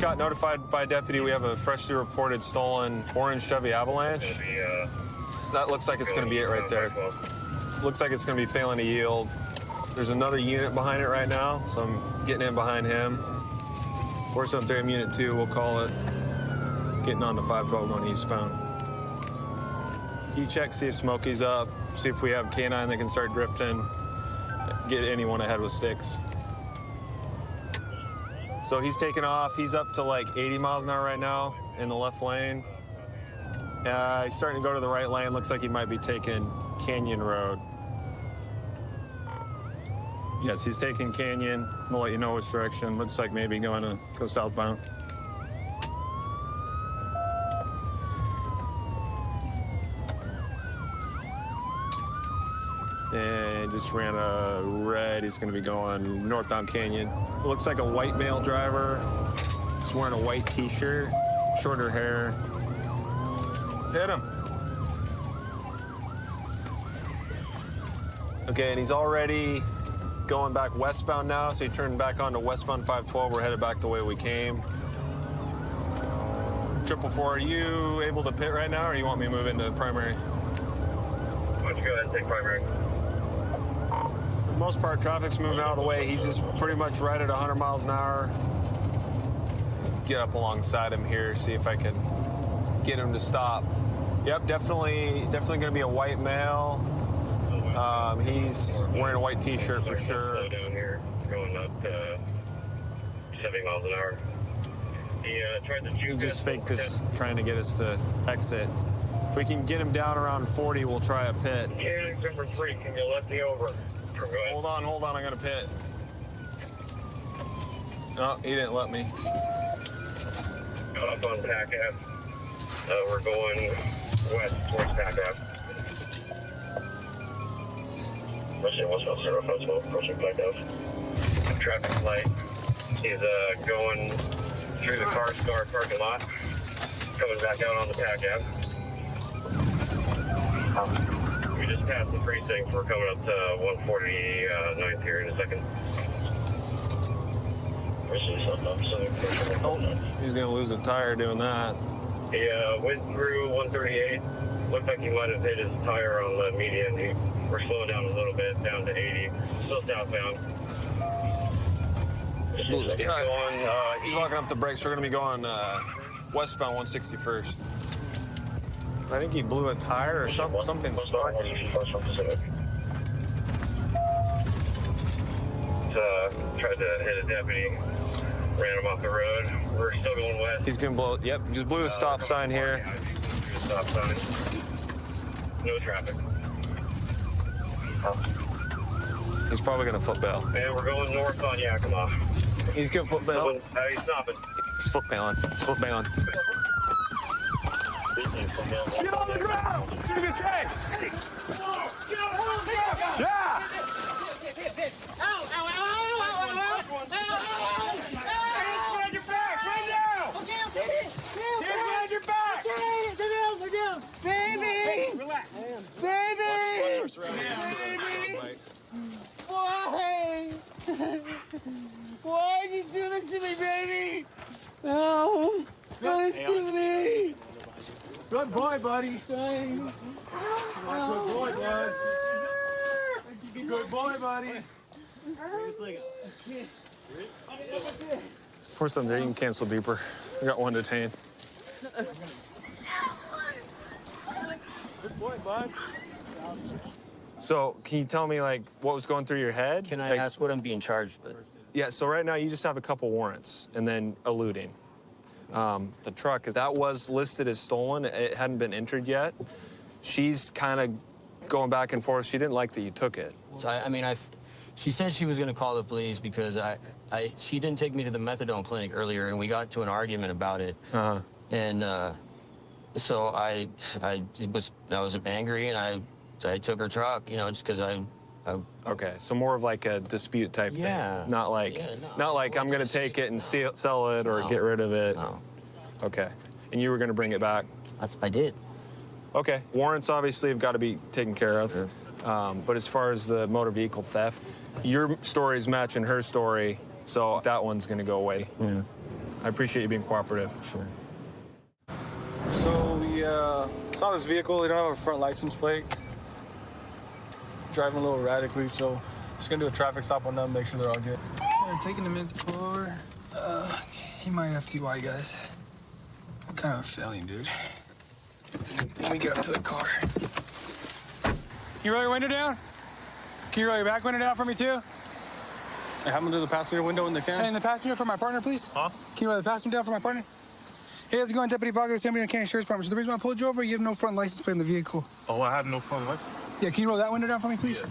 got notified by a deputy we have a freshly reported stolen orange Chevy Avalanche. That looks like it's going to be it right there. Looks like it's going to be failing to yield. There's another unit behind it right now, so I'm getting in behind him. 473 Unit 2, we'll call it. Getting on to 512 going eastbound. Key check, see if Smokey's up, see if we have K9 that can start drifting, get anyone ahead with sticks. So he's taking off. He's up to like 80 miles an hour right now in the left lane. He's starting to go to the right lane. Looks like he might be taking Canyon Road. Yes, he's taking Canyon. We'll let you know which direction. Looks like maybe going to go southbound. And just ran a red. He's going to be going northbound Canyon. It looks like a white male driver. He's wearing a white T-shirt, shorter hair. Hit him. Okay, and he's already going back westbound now, so he turned back onto westbound 512. We're headed back the way we came. 444, are you able to pit right now, or you want me to move into primary? Why don't you go ahead and take primary? For the most part, traffic's moving out of the way. He's just pretty much right at 100 miles an hour. Get up alongside him here, see if I can get him to stop. Yep, definitely gonna be a white male. He's wearing a white T-shirt for sure. Slow down here, going up 70 miles an hour. He tried to He just faked us, trying to get us to exit. If we can get him down around 40, we'll try a pit. Yeah, number 3, can you let me over? Hold on, I'm gonna pit. No, he didn't let me. Up on Pack Ave. We're going west towards Pack Ave. Rushing westbound 0512, rushing Pack Ave. Traffic light. He's going through the car parking lot, coming back out on the Pack Ave. We just passed the precinct. We're coming up to 149th here in a second. Oh, he's gonna lose a tire doing that. He went through 138. Looked like he might have hit his tire on the median. We're slowing down a little bit, down to 80. Still southbound. He's locking up the brakes. We're gonna be going westbound 161st. I think he blew a tire or something sparking. Tried to hit a deputy, ran him off the road. We're still going west. He's gonna blow. Yep, just blew the stop sign here. Stop sign. No traffic. He's probably gonna foot bail. And we're going north on Yakima. He's gonna foot bail. He's stopping. He's foot bailing. He's foot bailing. Get on the ground! Give me a chase! Yeah! Baby! Why? Why'd you do this to me, baby? No. Don't do me. Good boy, buddy. Thanks. Good boy, bud. Good boy, buddy. Force them there, you can cancel beeper. We got one detained. Good boy, bud. So, can you tell me, like, what was going through your head? Can I Like, ask what I'm being charged with? Yeah, so right now you just have a couple warrants and then eluding. The truck, that was listed as stolen. It hadn't been entered yet. She's kind of going back and forth. She didn't like that you took it. So, she said she was going to call the police because she didn't take me to the methadone clinic earlier, and we got to an argument about it. Uh-huh. And so I was angry, and I took her truck, just because I. Okay, so more of like a dispute type Yeah. thing. Not like, Yeah, no. not like I'm gonna take it and sell it or No. get rid of it. No, Okay, and you were gonna bring it back. I did. Okay, warrants obviously have got to be taken care of. Sure. But as far as the motor vehicle theft, your story's matching her story, so that one's gonna go away. Yeah. I appreciate you being cooperative. Sure. So we saw this vehicle. They don't have a front license plate. Driving a little erratically, so just gonna do a traffic stop on them, make sure they're all good. Yeah, taking him in to pull over. He might have TY, guys. I'm kind of a feeling, dude. Let me get up to the car. Can you roll your window down? Can you roll your back window down for me, too? Hey, have them do the passenger window when they can. Hey, and the passenger for my partner, please? Huh? Can you roll the passenger down for my partner? Hey, how's it going, Deputy Parker? Somebody in Cannon Sheriff's Department. So the reason why I pulled you over, you have no front license plate in the vehicle. Oh, I have no fun. What? Yeah, can you roll that window down for me, please? Yeah.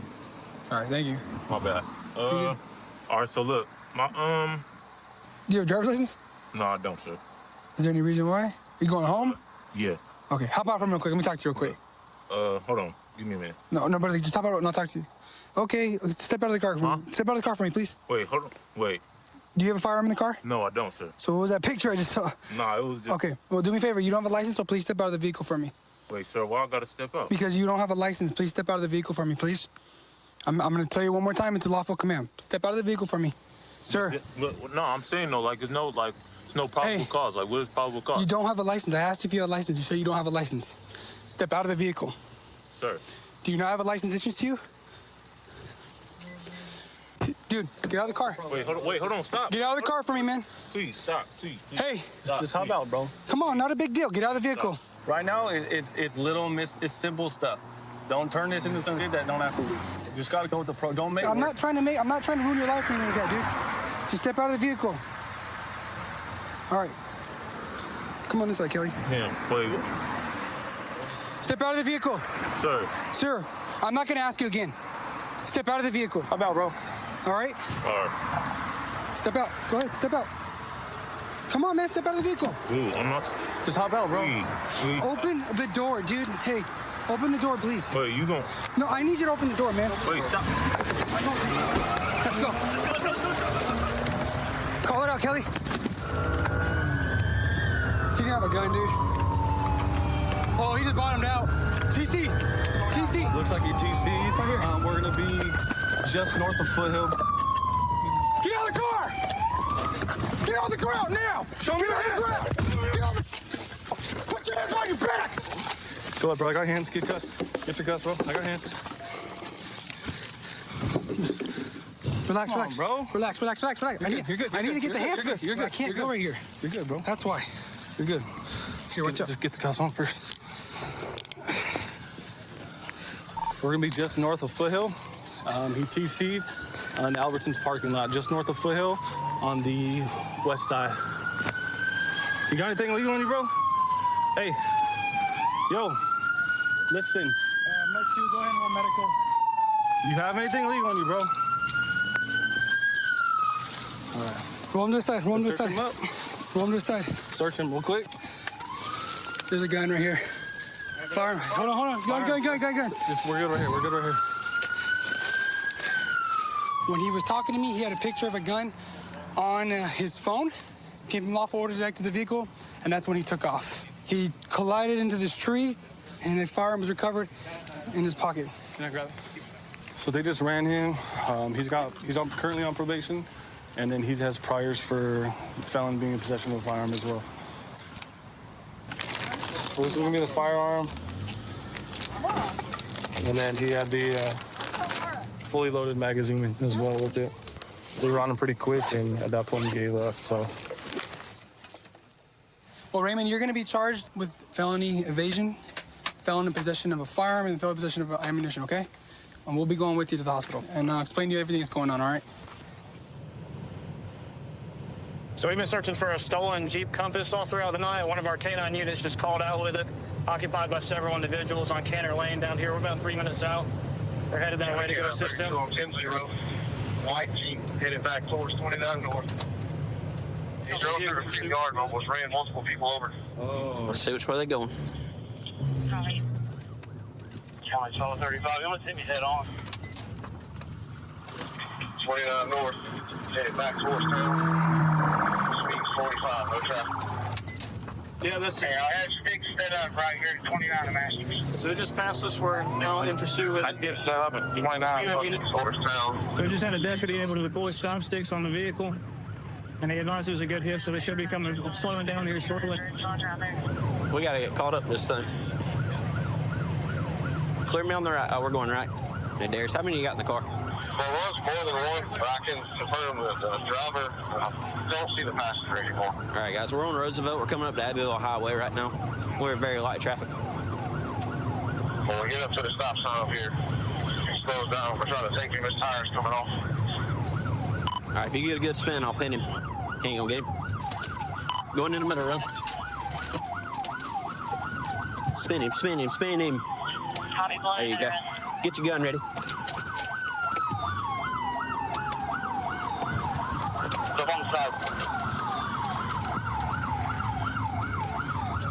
All right, thank you. My bad. All right, so look, my, Do you have a driver's license? no, I don't, sir. Is there any reason why? You going home? Yeah. Okay, hop out from real quick. Let me talk to you real quick. Hold on. Give me a minute. No, brother, just hop out and I'll talk to you. Okay, step out of the car. Huh? Step out of the car for me, please. Wait, hold on. Wait. Do you have a firearm in the car? No, I don't, sir. So what was that picture I just saw? Nah, it was just... Okay, well, do me a favor. You don't have a license, so please step out of the vehicle for me. Wait, sir, why I gotta step up? Because you don't have a license, please step out of the vehicle for me, please. I'm going to tell you one more time. It's a lawful command. Step out of the vehicle for me. Sir, Look, no, I'm saying, though, like, it's no probable Hey. cause. Like, what is probable cause? you don't have a license. I asked you if you had a license. You said you don't have a license. Step out of the vehicle. Sir. Do you not have a license issued to you? Dude, get out of the car. Wait, hold on, stop. Get out of the car for me, man. Please, stop, please. Hey, Just hop out, bro. come on, not a big deal. Get out of the vehicle. Right now, it's it's simple stuff. Don't turn this into something that don't have to. You just gotta go with the pro. Don't make. I'm it not trying to ruin your life or anything like that, dude. Just step out of the vehicle. All right. Come on this side, Kelly. Him, wait, Step out of the vehicle. sir. Sir, I'm not gonna ask you again. Step out of the vehicle. Hop out, bro. All right? All right. Step out. Go ahead, step out. Come on, man, step out of the vehicle. Ooh, I'm not... Just hop out, bro. Please. Open the door, dude. Hey, open the door, please. Wait, you gon'... No, I need you to open the door, man. Wait, stop. Let's go. Call it out, Kelly. He's gonna have a gun, dude. Oh, he just bottomed out. TC. Looks like he TC'd. Right here. We're gonna be just north of Foothill. Get out of the car! Get on the ground now! Show me Get your on the hands. ground! Get on the... Put your hands on your back! Go ahead, bro. I got hands. Get cuffs. Get your cuffs, bro. I got hands. Relax, Come on, bro. Relax. I need You're good. I need to get the hands. You're good. I can't go right here. You're good, bro. That's why. You're good. Here, watch out. Just get the cuffs on first. We're gonna be just north of Foothill. He TC'd on Albertson's parking lot, just north of Foothill on the west side. You got anything legal on you, bro? Hey, yo, listen. Med 2, go ahead and roll medical. You have anything legal on you, bro? Roll him to the side. Roll him to the Search side. him up. Roll him to the side. Search him real quick. There's a gun right here. Fire. Hold on. Gun. Just we're good right here. We're good right here. When he was talking to me, he had a picture of a gun on his phone. Gave him lawful orders to exit the vehicle, and that's when he took off. He collided into this tree, and a firearm was recovered in his pocket. Can I grab it? So they just ran him. He's currently on probation, and then he has priors for felon being in possession of a firearm as well. So this is gonna be the firearm, and then he had the fully loaded magazine as well with it. They were on him pretty quick, and at that point he gave up. So Well, Raymond, you're going to be charged with felony evasion, felon in possession of a firearm, and felon in possession of ammunition, okay? And we'll be going with you to the hospital and explain to you everything that's going on, all right? So we've been searching for a stolen Jeep Compass all throughout the night. One of our K9 units just called out with it, occupied by several individuals on Canner Lane down here. We're about 3 minutes out. They're headed that way to go assist them. 10-0. White Jeep headed back towards 29 North. He drove through the 50 yard and almost ran multiple people over. Let's see which way they're going. County 1235. You want to see me head on? 29 North. Headed back towards town. Speed's 45. No traffic. Yeah, that's Hey, I had sticks set up right here at 29 and Masters. So they just passed us. We're now in pursuit with. I did set up at 29 towards town. So we just had a deputy able to deploy stop sticks on the vehicle. And he advised it was a good hit, so they should be slowing down here shortly. We gotta get caught up this thing. Clear me on the right. Oh, we're going right. Hey, Darius, how many you got in the car? There was more than one, but I can confirm that the driver, don't see the passenger anymore. All right, guys, we're on Roosevelt. We're coming up to Abbeville Highway right now. We're in very light traffic. When we get up to the stop sign up here, he slows down. We're trying to take him. His tire's coming off. All right, if you get a good spin, I'll pin him. He ain't gonna get him. Going in the middle, run. Spin him, spin him, spin him. There you go. Get your gun ready. Up on the side.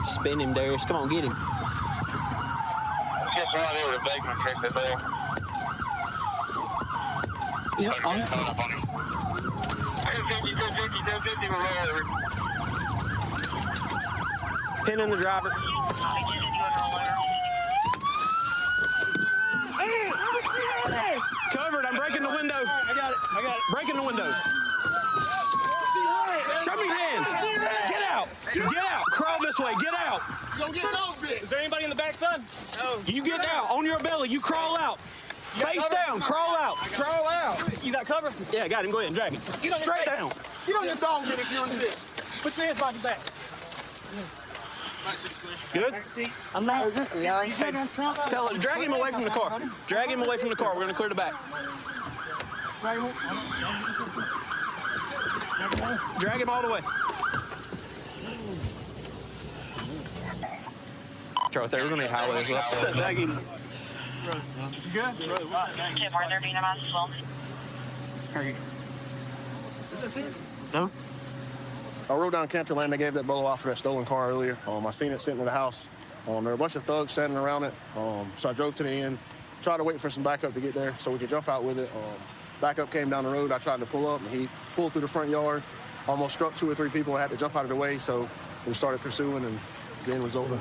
Spin him, Darius. Come on, get him. Let's get somebody over to Bakeman, check the bell. Yep, on it. 1050, 1050, 1050, we're rolling. Pin in the driver. Covered. I'm breaking the window. I got it. Breaking the window. Show me your hands. Get out. Get out. Crawl this way. Get out. Don't get no bitch. Is there anybody in the back, son? No. You get out. On your belly. You crawl out. Face down. Crawl out. Crawl out. You got cover? Yeah, got him. Go ahead and drag him. Straight down. Get on your dog if you're in this. Put your hands behind your back. Good? I'm not resisting, y'all. Drag him away from the car. Drag him away from the car. We're going to clear the back. Drag him all the way. Right there. We're going to need highway as well. Drag him. You good? No? I rode down Cantor Lane. They gave that bolo off for that stolen car earlier. I seen it sitting in the house. There were a bunch of thugs standing around it. So I drove to the end, tried to wait for some backup to get there so we could jump out with it. Backup came down the road. I tried to pull up, and he pulled through the front yard, almost struck 2 or 3 people. I had to jump out of the way, so we started pursuing, and the end was over.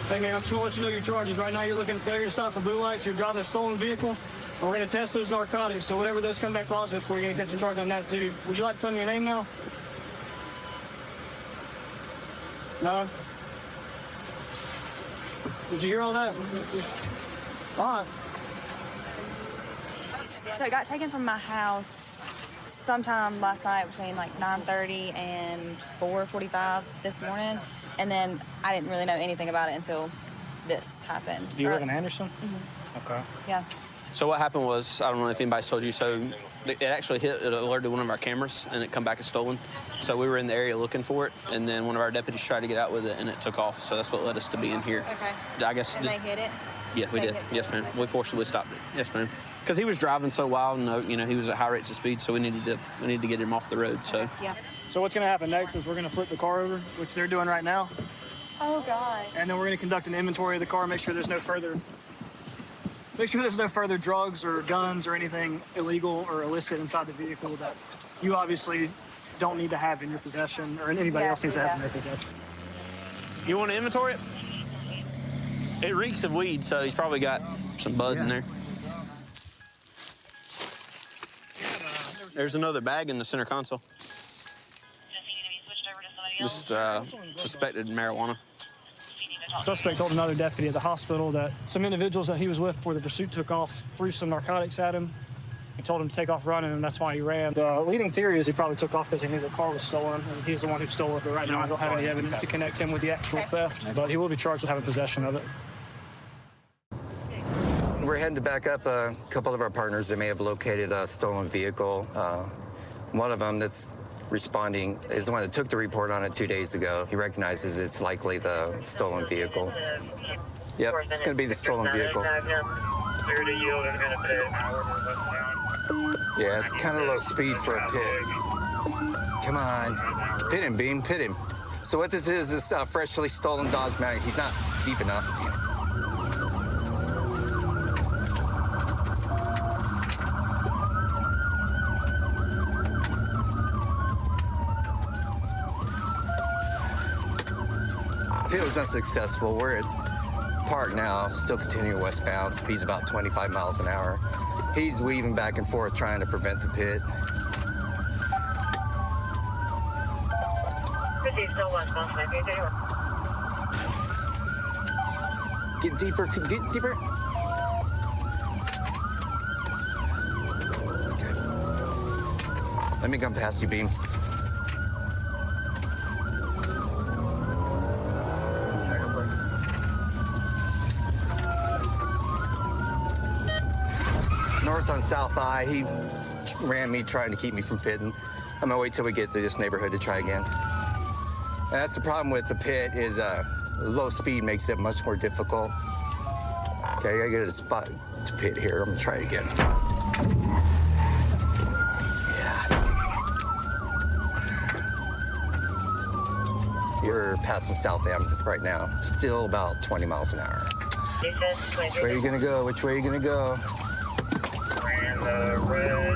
Hey, man, I'm just going to let you know your charges. Right now, you're looking at failure to stop for blue lights. You're driving a stolen vehicle. And we're going to test those narcotics. So whatever those come back positive for, you're going to get your charge on that, too. Would you like to tell me your name now? No? Did you hear all that? All right. So it got taken from my house sometime last night between like 9:30 and 4:45 this morning. And then I didn't really know anything about it until this happened. Do you live in Anderson? Mm-hmm. Okay. Yeah. So what happened was, I don't know if anybody's told you, so it actually it alerted one of our cameras, and it come back as stolen. So we were in the area looking for it, and then one of our deputies tried to get out with it, and it took off. So that's what led us to being here. Okay. I guess. And they hit it? Yeah, we did. Yes, ma'am. We forcibly stopped it. Yes, ma'am. Because he was driving so wild, and he was at high rates of speed, so we needed to get him off the road. So. Yeah. So what's going to happen next is we're going to flip the car over, which they're doing right now. Oh, God. And then we're going to conduct an inventory of the car, make sure there's no further drugs or guns or anything illegal or illicit inside the vehicle that you obviously don't need to have in your possession or anybody else needs to have in their possession. You want to inventory it? It reeks of weed, so he's probably got some bud in there. There's another bag in the center console. Just suspected marijuana. Suspect told another deputy at the hospital that some individuals that he was with before the pursuit took off threw some narcotics at him and told him to take off running, and that's why he ran. The leading theory is he probably took off because he knew the car was stolen, and he's the one who stole it. But right now, I don't have any evidence to connect him with the actual theft, but he will be charged with having possession of it. We're heading to back up a couple of our partners that may have located a stolen vehicle. One of them that's responding is the one that took the report on it 2 days ago. He recognizes it's likely the stolen vehicle. Yep, it's going to be the stolen vehicle. Yeah, it's kind of low speed for a pit. Come on. Pit him, Beam, pit him. So what this is freshly stolen Dodge Mag. He's not deep enough. It was unsuccessful. We're at park now, still continuing westbound. Speed's about 25 miles an hour. He's weaving back and forth trying to prevent the pit. Get deeper, get deeper. Okay. Let me come past you, Beam. North on South I, he ran me trying to keep me from pitting. I'm gonna wait till we get to this neighborhood to try again. And that's the problem with the pit is low speed makes it much more difficult. Okay, I gotta get a spot to pit here. I'm gonna try it again. Yeah. You're passing South Am right now. Still about 20 miles an hour. Which way are you gonna go? Which way are you gonna go? And red.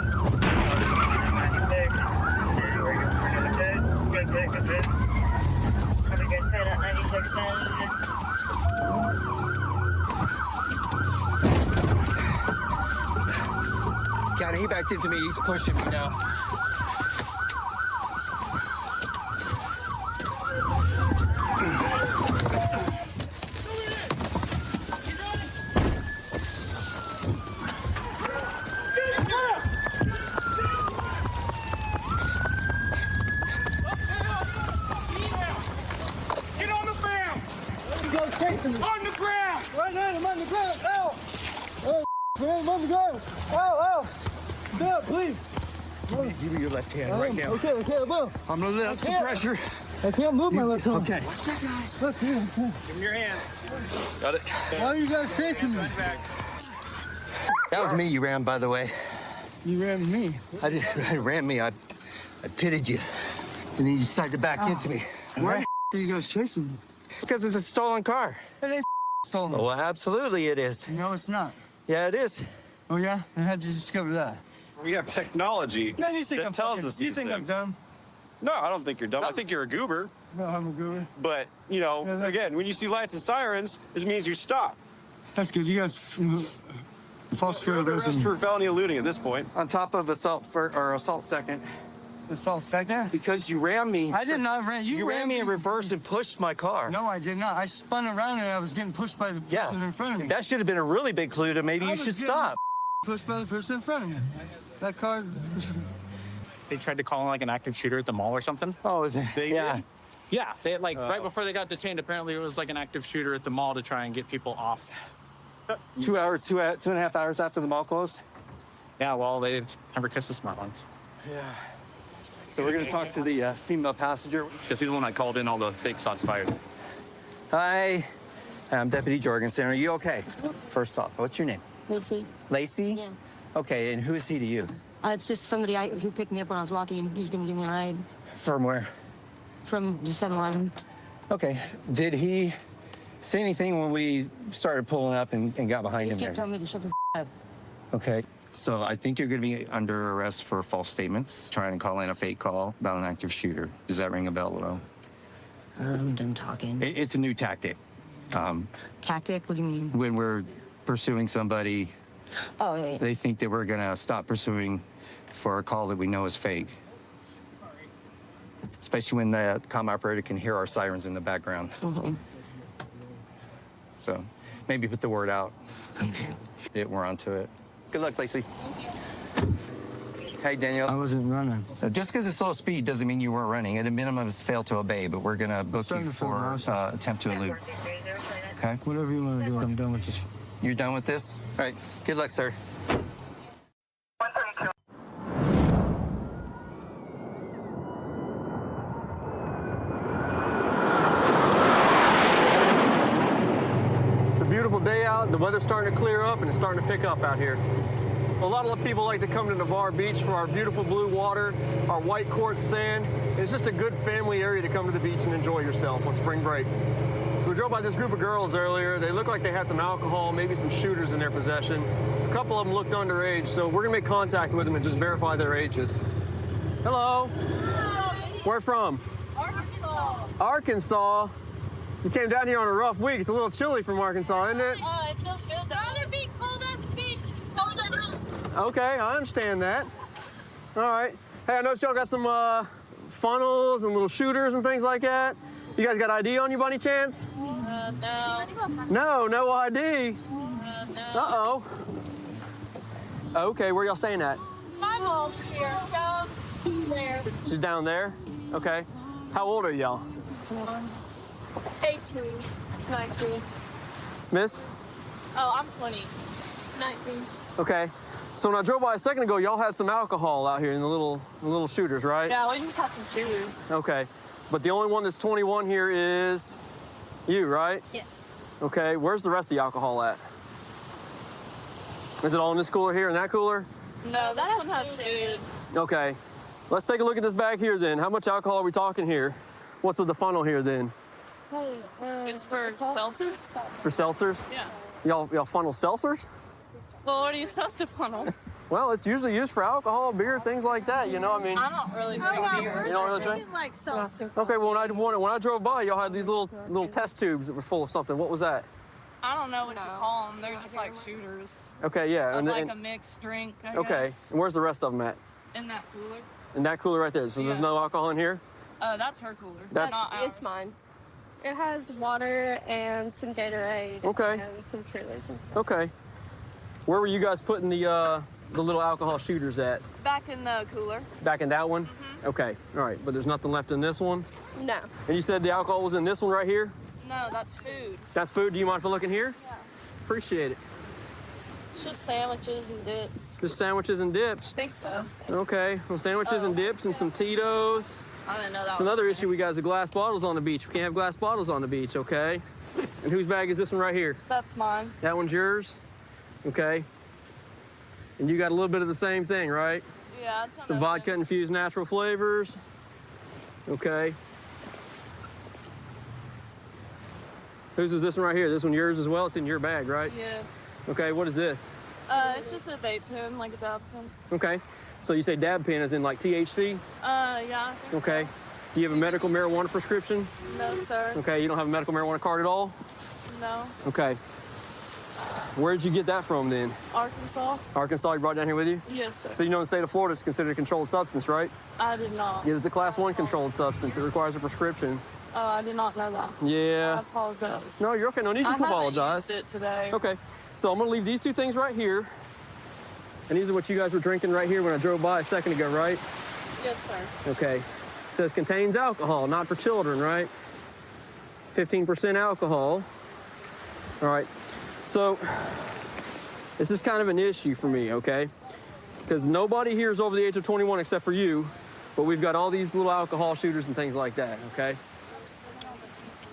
Good pit, good pit. Have a good pit at 9610. Got it. He backed into me. He's pushing me now. Get on the ground! On the ground! Right now, I'm on the ground. Ow! Oh, man, I'm on the ground. Ow, ow! No, please. Give me your left hand right now. Okay, I will. I'm gonna let up some pressure. I can't move my left arm. Okay. Look here. Give him your hand. Got it. Why are you guys chasing me? That was me you ran, by the way. You ran me. I ran me. I pitted you. And then you decided to back into me. Why are you guys chasing me? Because it's a stolen car. It ain't stolen. Oh, absolutely it is. No, it's not. Yeah, it is. Oh, yeah? And how'd you discover that? We have technology Man, you think that I'm tells fucking, us you these think I'm things. dumb? No, I don't think you're dumb. I think you're a goober. No, I'm a goober. But, you know, again, when you see lights and sirens, it means you stop. That's good. You guys false You're under arrest arrest for felony eluding at this point. On top of assault second. assault second? Because you ran me. I did not ran. You ran me in reverse and pushed my car. No, I did not. I spun around and I was getting pushed by the person in front of me. That should have been a really big clue to maybe I you was should getting stop. Pushed by the person in front of me. That car. They tried to call in like an active shooter at the mall or something. Oh, is it? Yeah. Yeah, they like right before they got detained. Apparently, it was like an active shooter at the mall to try and get people off. 2 hours, 2.5 hours after the mall closed. Yeah, well, they never catch the smart ones. Yeah. So we're gonna talk to the female passenger. Because he's the one that called in all the fake shots fired. Hi, I'm Deputy Jorgensen. Are you okay? First off, what's your name? Lacey. Lacey? Yeah. Okay, and who is he to you? It's just somebody who picked me up when I was walking. He's gonna give me a ride From where? from the 7-Eleven. Okay. Did he say anything when we started pulling up and got behind He him kept there? telling me to shut the up. Okay. So I think you're going to be under arrest for false statements, trying to call in a fake call about an active shooter. Does that ring a bell at all? I'm done talking. It's a new tactic. Tactic? What do you mean? When we're pursuing somebody, Oh, yeah. they think that we're going to stop pursuing for a call that we know is fake. Especially when the comm operator can hear our sirens in the background. Mm-hmm. So maybe put the word out that we're onto it. Good luck, Lacey. Hey, Daniel. I wasn't running. So just because it's low speed doesn't mean you weren't running. At a minimum, it's failed to obey, but we're going to book you for attempt to elude. Okay? Whatever you want to do, I'm done with this. You're done with this? All right. Good luck, sir. It's a beautiful day out. The weather's starting to clear up and it's starting to pick up out here. A lot of people like to come to Navarre Beach for our beautiful blue water, our white quartz sand. It's just a good family area to come to the beach and enjoy yourself on spring break. So we drove by this group of girls earlier. They looked like they had some alcohol, maybe some shooters in their possession. A couple of them looked underage, so we're gonna make contact with them and just verify their ages. Hello. Where from? Arkansas. Arkansas. You came down here on a rough week. It's a little chilly from Arkansas, isn't it? It feels good. I'd rather be cold at the beach. Cold at home. Okay, I understand that. All right. Hey, I noticed y'all got some funnels and little shooters and things like that? You guys got ID on you by any chance? No. No ID. No. Uh-oh. Okay, where y'all staying at? My mom's here. Down there. She's down there? Okay. How old are y'all? 18. 19. Miss? Oh, I'm 20. 19. Okay. So when I drove by a second ago, y'all had some alcohol out here in the little shooters, right? Yeah, we just have some shooters. Okay. But the only one that's 21 here is you, right? Yes. Okay. Where's the rest of the alcohol at? Is it all in this cooler here and that cooler? No, this one has food. Okay. Let's take a look at this bag here then. How much alcohol are we talking here? What's with the funnel here then? It's for seltzers. For seltzers? Yeah. Y'all funnel seltzers? Well, what are you supposed to funnel? Well, it's usually used for alcohol, beer, things like that. You know, I mean. I don't really drink beer. You don't really drink? Like seltzer. Okay, well, when I drove by, y'all had these little test tubes that were full of something. What was that? I don't know what you call them. They're just like shooters. Okay, yeah. Of like a mixed drink, I okay, guess. and where's the rest of them at? In that cooler. In that cooler right there. So there's Yeah. no alcohol in here? That's her cooler. That's- not ours. It's mine. It has water and some Gatorade. Okay. And some Trulies and stuff. Okay. Where were you guys putting the little alcohol shooters at? Back in the cooler. Back in that one? Okay, all right. But there's nothing left in this one? No. And you said the alcohol was in this one right here? No, that's food. That's food. Do you mind if I look in here? Yeah. Appreciate it. It's just sandwiches and dips. Just sandwiches and dips. I think so. Okay, well, sandwiches and dips and some Tito's. I didn't know that. It's another issue we got is the glass bottles on the beach. We can't have glass bottles on the beach, okay? And whose bag is this one right here? That's mine. That one's yours? Okay. And you got a little bit of the same thing, right? Yeah, it's Some vodka infused natural flavors. Okay. Whose is this one right here? This one yours as well? It's in your bag, right? Yes. Okay, what is this? It's just a vape pen, like a dab pen. Okay. So you say dab pen as in like THC? Yeah. I think Okay. Do you have a medical marijuana prescription? so. No, sir. Okay, you don't have a medical marijuana card at all? No. Okay. Where'd you get that from then? Arkansas? Arkansas, you brought it down here with you? Yes, sir. So you know in the state of Florida it's considered a controlled substance, right? I did not. It is a class 1 controlled substance. It requires a prescription. I did not know that. Yeah. I apologize. No, you're okay. No need to I apologize. haven't used it today. Okay. So I'm gonna leave these two things right here. And these are what you guys were drinking right here when I drove by a second ago, right? Yes, sir. Okay. It says contains alcohol, not for children, right? 15% alcohol. All right. So this is kind of an issue for me, okay? Because nobody here is over the age of 21 except for you, but we've got all these little alcohol shooters and things like that, okay?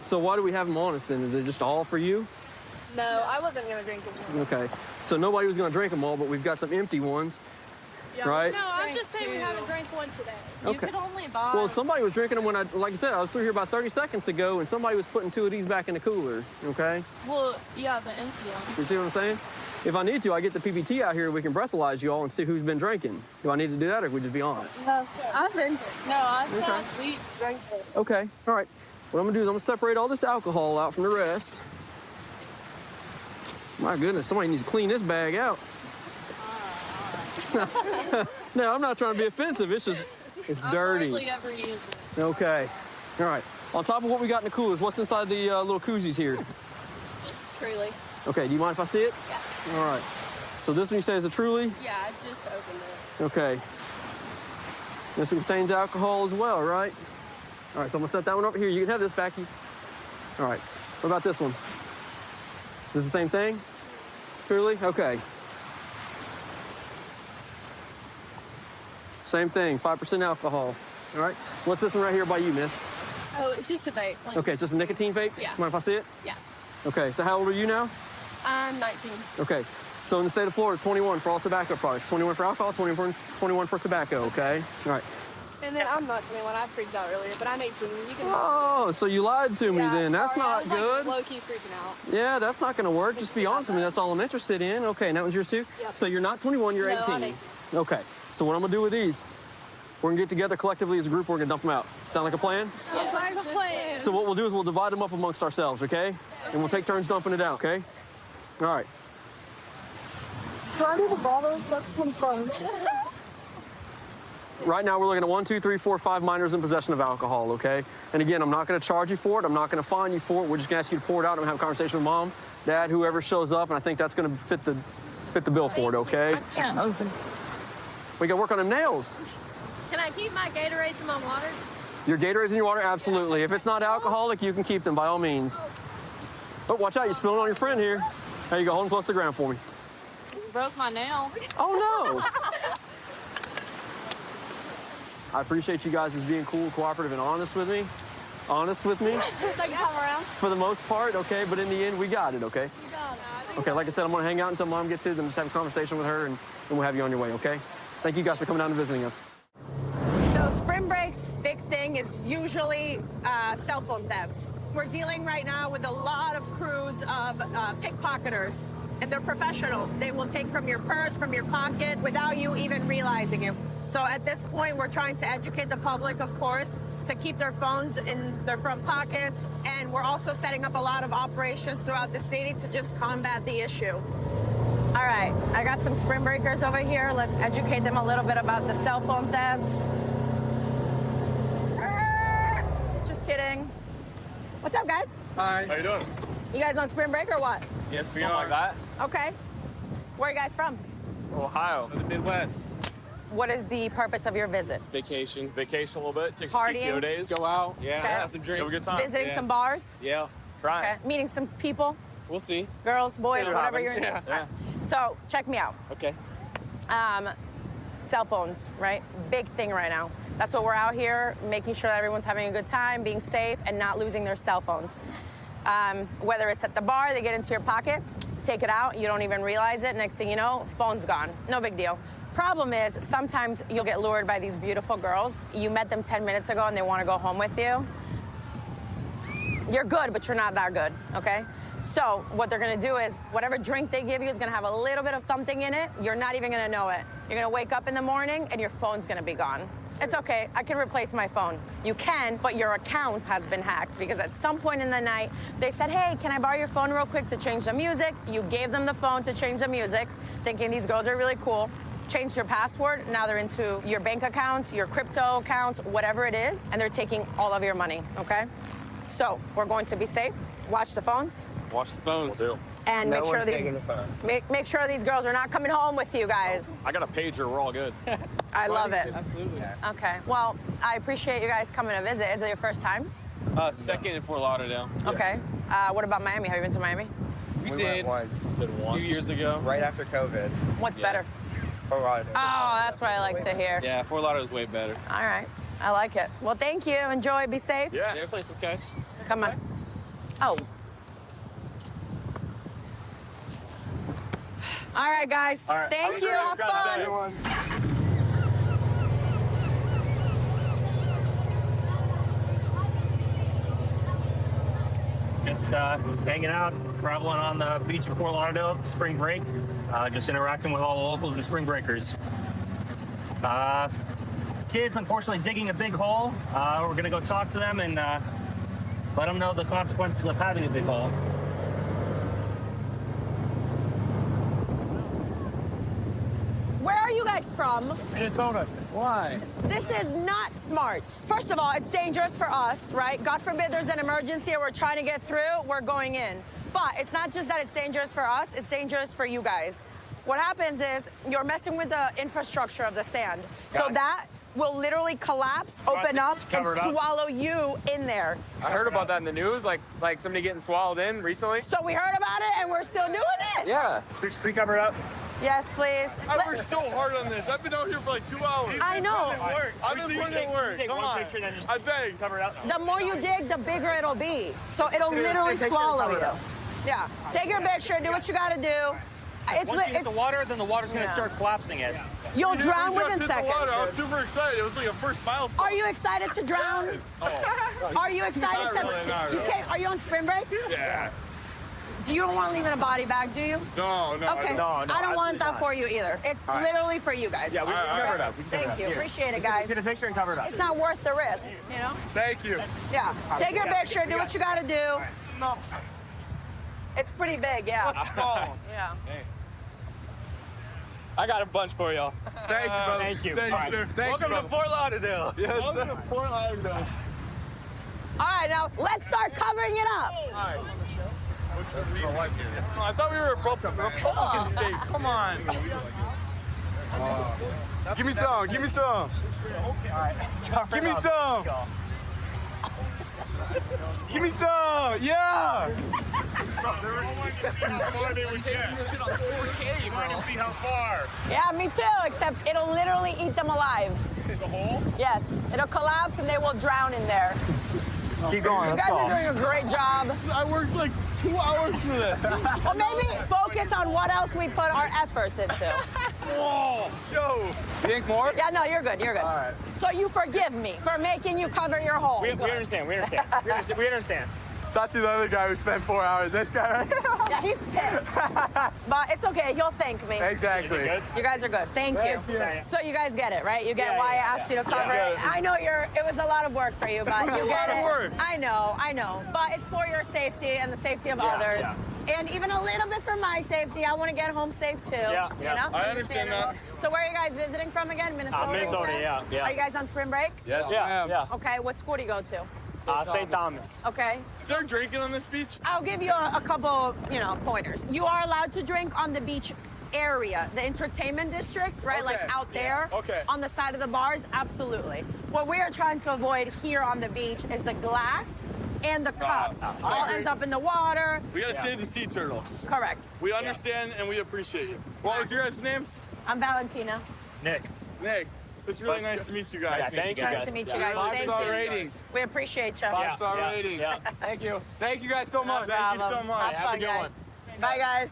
So why do we have them on us then? Is it just all for you? No, I wasn't going to drink it. Okay. So nobody was going to drink them all, but we've got some empty ones, right? No, I'm just saying we haven't drank one today. You Okay. could only buy. Well, somebody was drinking them when like I said, I was through here about 30 seconds ago, and somebody was putting 2 of these back in the cooler, okay? Well, yeah, the empty one. You see what I'm saying? If I need to, I get the PBT out here, we can breathalyze you all and see who's been drinking. Do I need to do that, or we just be honest? No, sir. I've been. No, I said we drank it. Okay, all right. What I'm gonna do is I'm gonna separate all this alcohol out from the rest. My goodness, somebody needs to clean this bag out. No, I'm not trying to be offensive. It's just, it's dirty. I hardly ever use it. Okay, all right. On top of what we got in the coolers, what's inside the little koozies here? Just Truly. Okay, do you mind if I see it? Yeah. All right. So this one you say is a Truly? Yeah, I just opened it. Okay. This one contains alcohol as well, right? All right, so I'm gonna set that one over here. You can have this, Becky. All right. What about this one? Is this the same thing? Truly? Okay. Same thing, 5% alcohol. All right. What's this one right here by you, miss? Oh, it's just a vape. Like, Okay, it's just a nicotine vape? Yeah. Mind if I see it? Yeah. Okay, so how old are you now? I'm 19. Okay, so in the state of Florida, 21 for all tobacco products, 21 for alcohol, 21 for tobacco, okay? All right. And then I'm not 21. I freaked out earlier, but I'm 18. You can. Oh, so you lied to me Yeah, then. That's sorry, I not was, good. Like, low-key freaking out. Yeah, that's not gonna work. Just be honest with me. That's all I'm interested in. Okay, and that one's yours too? Yep. So you're not 21, you're No, 18. I'm 18. Okay, so what I'm gonna do with these, we're gonna get together collectively as a group, we're gonna dump them out. Sound like a plan? Sounds like a plan. So what we'll do is we'll divide them up amongst ourselves, okay? And we'll take turns dumping it out, okay? All right. Do I need a bottle? That's some fun. Right now, we're looking at 1, 2, 3, 4, 5 minors in possession of alcohol, okay? And again, I'm not going to charge you for it. I'm not going to fine you for it. We're just going to ask you to pour it out and have a conversation with mom, dad, whoever shows up, and I think that's going to fit the bill for it, okay? I can't open. We got to work on them nails. Can I keep my Gatorades in my water? Your Gatorades in your water, absolutely. If it's not alcoholic, you can keep them by all means. But watch out, you're spilling on your friend here. There you go, hold them close to the ground for me. Broke my nail. Oh, no. I appreciate you guys as being cool, cooperative, and honest with me. Second time around. For the most part, okay? But in the end, we got it, okay? You got it. Okay, like I said, I'm gonna hang out until mom gets here, then just have a conversation with her, and we'll have you on your way, okay? Thank you guys for coming down and visiting us. So spring break's big thing is usually cell phone thefts. We're dealing right now with a lot of crews of pickpocketers, and they're professionals. They will take from your purse, from your pocket, without you even realizing it. So at this point, we're trying to educate the public, of course, to keep their phones in their front pockets, and we're also setting up a lot of operations throughout the city to just combat the issue. All right, I got some spring breakers over here. Let's educate them a little bit about the cell phone thefts. Just kidding. What's up, guys? Hi. How you doing? You guys on spring break or what? Yes, we are. Like that. Okay. Where are you guys from? Ohio, the Midwest. What is the purpose of your visit? Vacation. Vacation a little bit. Take some Partying? PTO days. Go out. Yeah. Okay. Have some drinks. Have a good time. Visiting some bars? Yeah. Try. Okay. Meeting some people? We'll see. Girls, boys, See what whatever happens. you're into. Yeah. So check me out. Okay. Cell phones, right? Big thing right now. That's what we're out here, making sure that everyone's having a good time, being safe, and not losing their cell phones. Whether it's at the bar, they get into your pockets, take it out, you don't even realize it. Next thing you know, phone's gone. No big deal. Problem is, sometimes you'll get lured by these beautiful girls. You met them 10 minutes ago and they want to go home with you. You're good, but you're not that good, okay? So what they're gonna do is, whatever drink they give you is gonna have a little bit of something in it. You're not even gonna know it. You're gonna wake up in the morning and your phone's gonna be gone. It's okay, I can replace my phone. You can, but your account has been hacked because at some point in the night, they said, hey, can I borrow your phone real quick to change the music? You gave them the phone to change the music, thinking these girls are really cool. Changed your password, now they're into your bank accounts, your crypto accounts, whatever it is, and they're taking all of your money, okay? So we're going to be safe, watch the phones. Watch the phones. And No make sure one's taking the phone. make sure these girls are not coming home with you guys. I got a pager. We're all good. I love it. Absolutely. Okay. Well, I appreciate you guys coming to visit. Is it your first time? Second in Fort Lauderdale. Okay. What about Miami? Have you been to Miami? We did once. A few years ago. Right after COVID. What's better? Fort Lauderdale. Oh, that's what I like to hear. Yeah, Fort Lauderdale's way better. All right. I like it. Well, thank you. Enjoy. Be safe. Yeah. Did I play some cash? Come on. Oh. All right, guys. All right. Thank you. Have fun. Just hanging out, traveling on the beach of Fort Lauderdale, spring break, just interacting with all the locals and spring breakers. Kids, unfortunately, digging a big hole. We're gonna go talk to them and let them know the consequences of having a big hole. Where are you guys from? Minnesota. Why? This is not smart. First of all, it's dangerous for us, right? God forbid there's an emergency or we're trying to get through, we're going in. But it's not just that it's dangerous for us, it's dangerous for you guys. What happens is you're messing with the infrastructure of the sand. So that will literally collapse, open up, and swallow you in there. I heard about that in the news, like somebody getting swallowed in recently. So we heard about it and we're still doing it? Yeah. Tree covered up. Yes, please. I worked so hard on this. I've been out here for like 2 hours. I know. I've been putting in work. Come on. I beg. Cover it up. The more you dig, the bigger it'll be. So it'll literally swallow you. Yeah. Take your picture, do what you gotta do. Once you hit the water, then the water's gonna start collapsing it. You'll drown We just within hit the seconds. water. I was super excited. It was like a first milestone. Are you excited to drown? Are you excited Not to? really, not You really. can't. Are you on spring break? Yeah. You don't want to leave in a body bag, do you? No. Okay. I don't want that for you either. It's literally for you guys. Yeah, we can cover it up. Thank you. Appreciate it, guys. Get a picture and cover it up. It's not worth the risk, you know? Thank you. Yeah. Take your picture. Do what you got to do. No. It's pretty big, yeah. What's wrong? Yeah. I got a bunch for y'all. Thank you, brother. Thank you. Thank you, sir. Welcome to Fort Lauderdale. Yes, sir. Fort Lauderdale. All right, now let's start covering it up. I thought we were a Republican state. Come on. Give me some. Give me some. Give me some. Give me some. Yeah. Yeah, me too, except it'll literally eat them alive. The hole? Yes, it'll collapse and they will drown in there. Keep going. You guys are doing a great job. I worked like 2 hours for this. Well, maybe focus on what else we put our efforts into. Whoa. Yo. You think more? Yeah, no, you're good. You're good. All right. So you forgive me for making you cover your hole. We Good. understand. We understand. We understand. Talk to the other guy who spent 4 hours. This guy right here. Yeah, he's pissed. But it's okay. He'll thank me. Exactly. You guys are good. Thank you. So you guys get it, right? You get why I asked you to cover it. I know it was a lot of work for you, but you get it. Work. I know. But it's for your safety and the safety of others. And even a little bit for my safety. I want to get home safe too. Yeah. You know? I understand that. So where are you guys visiting from again? Minnesota? Minnesota, you said? yeah. Are you guys on spring break? Yes, Yeah. ma'am. Yeah. Okay, what school do you go to? St. Thomas. Okay. Is there drinking on this beach? I'll give you a couple, pointers. You are allowed to drink on the beach area, the entertainment district, right? Like Okay. out there, Okay. on the side of the bars, absolutely. What we are trying to avoid here on the beach is the glass and the cups. All ends up in the water. We gotta save the sea turtles. Correct. We understand and we appreciate you. What was your guys' names? I'm Valentina. Nick. Nick. It's really nice to meet you guys. Yeah, thank you, Nice guys. to meet you guys. Thank 5-star you. ratings. We appreciate you. 5-star rating. Yeah. Thank you. Thank you guys so much. Thank you so much. Have fun, good guys. one. Bye, guys.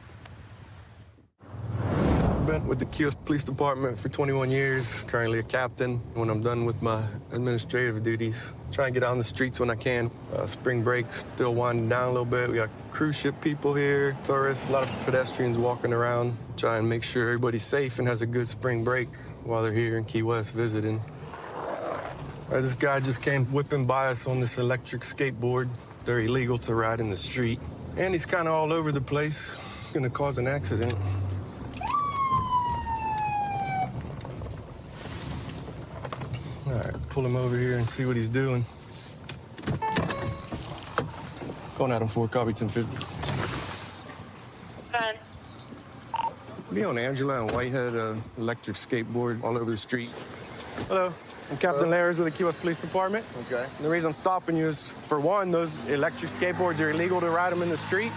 Been with the Kios Police Department for 21 years, currently a captain. When I'm done with my administrative duties, try and get out on the streets when I can. Spring break still winding down a little bit. We got cruise ship people here, tourists, a lot of pedestrians walking around. Try and make sure everybody's safe and has a good spring break while they're here in Key West visiting. This guy just came whipping by us on this electric skateboard. They're illegal to ride in the street. And he's kind of all over the place, gonna cause an accident. All right, pull him over here and see what he's doing. Going at him for copy 1050. Be on Angela and Whitehead, electric skateboard all over the street. Hello, I'm Captain Lares with the Key West Police Department. Okay. The reason I'm stopping you is, for one, those electric skateboards are illegal to ride them in the street.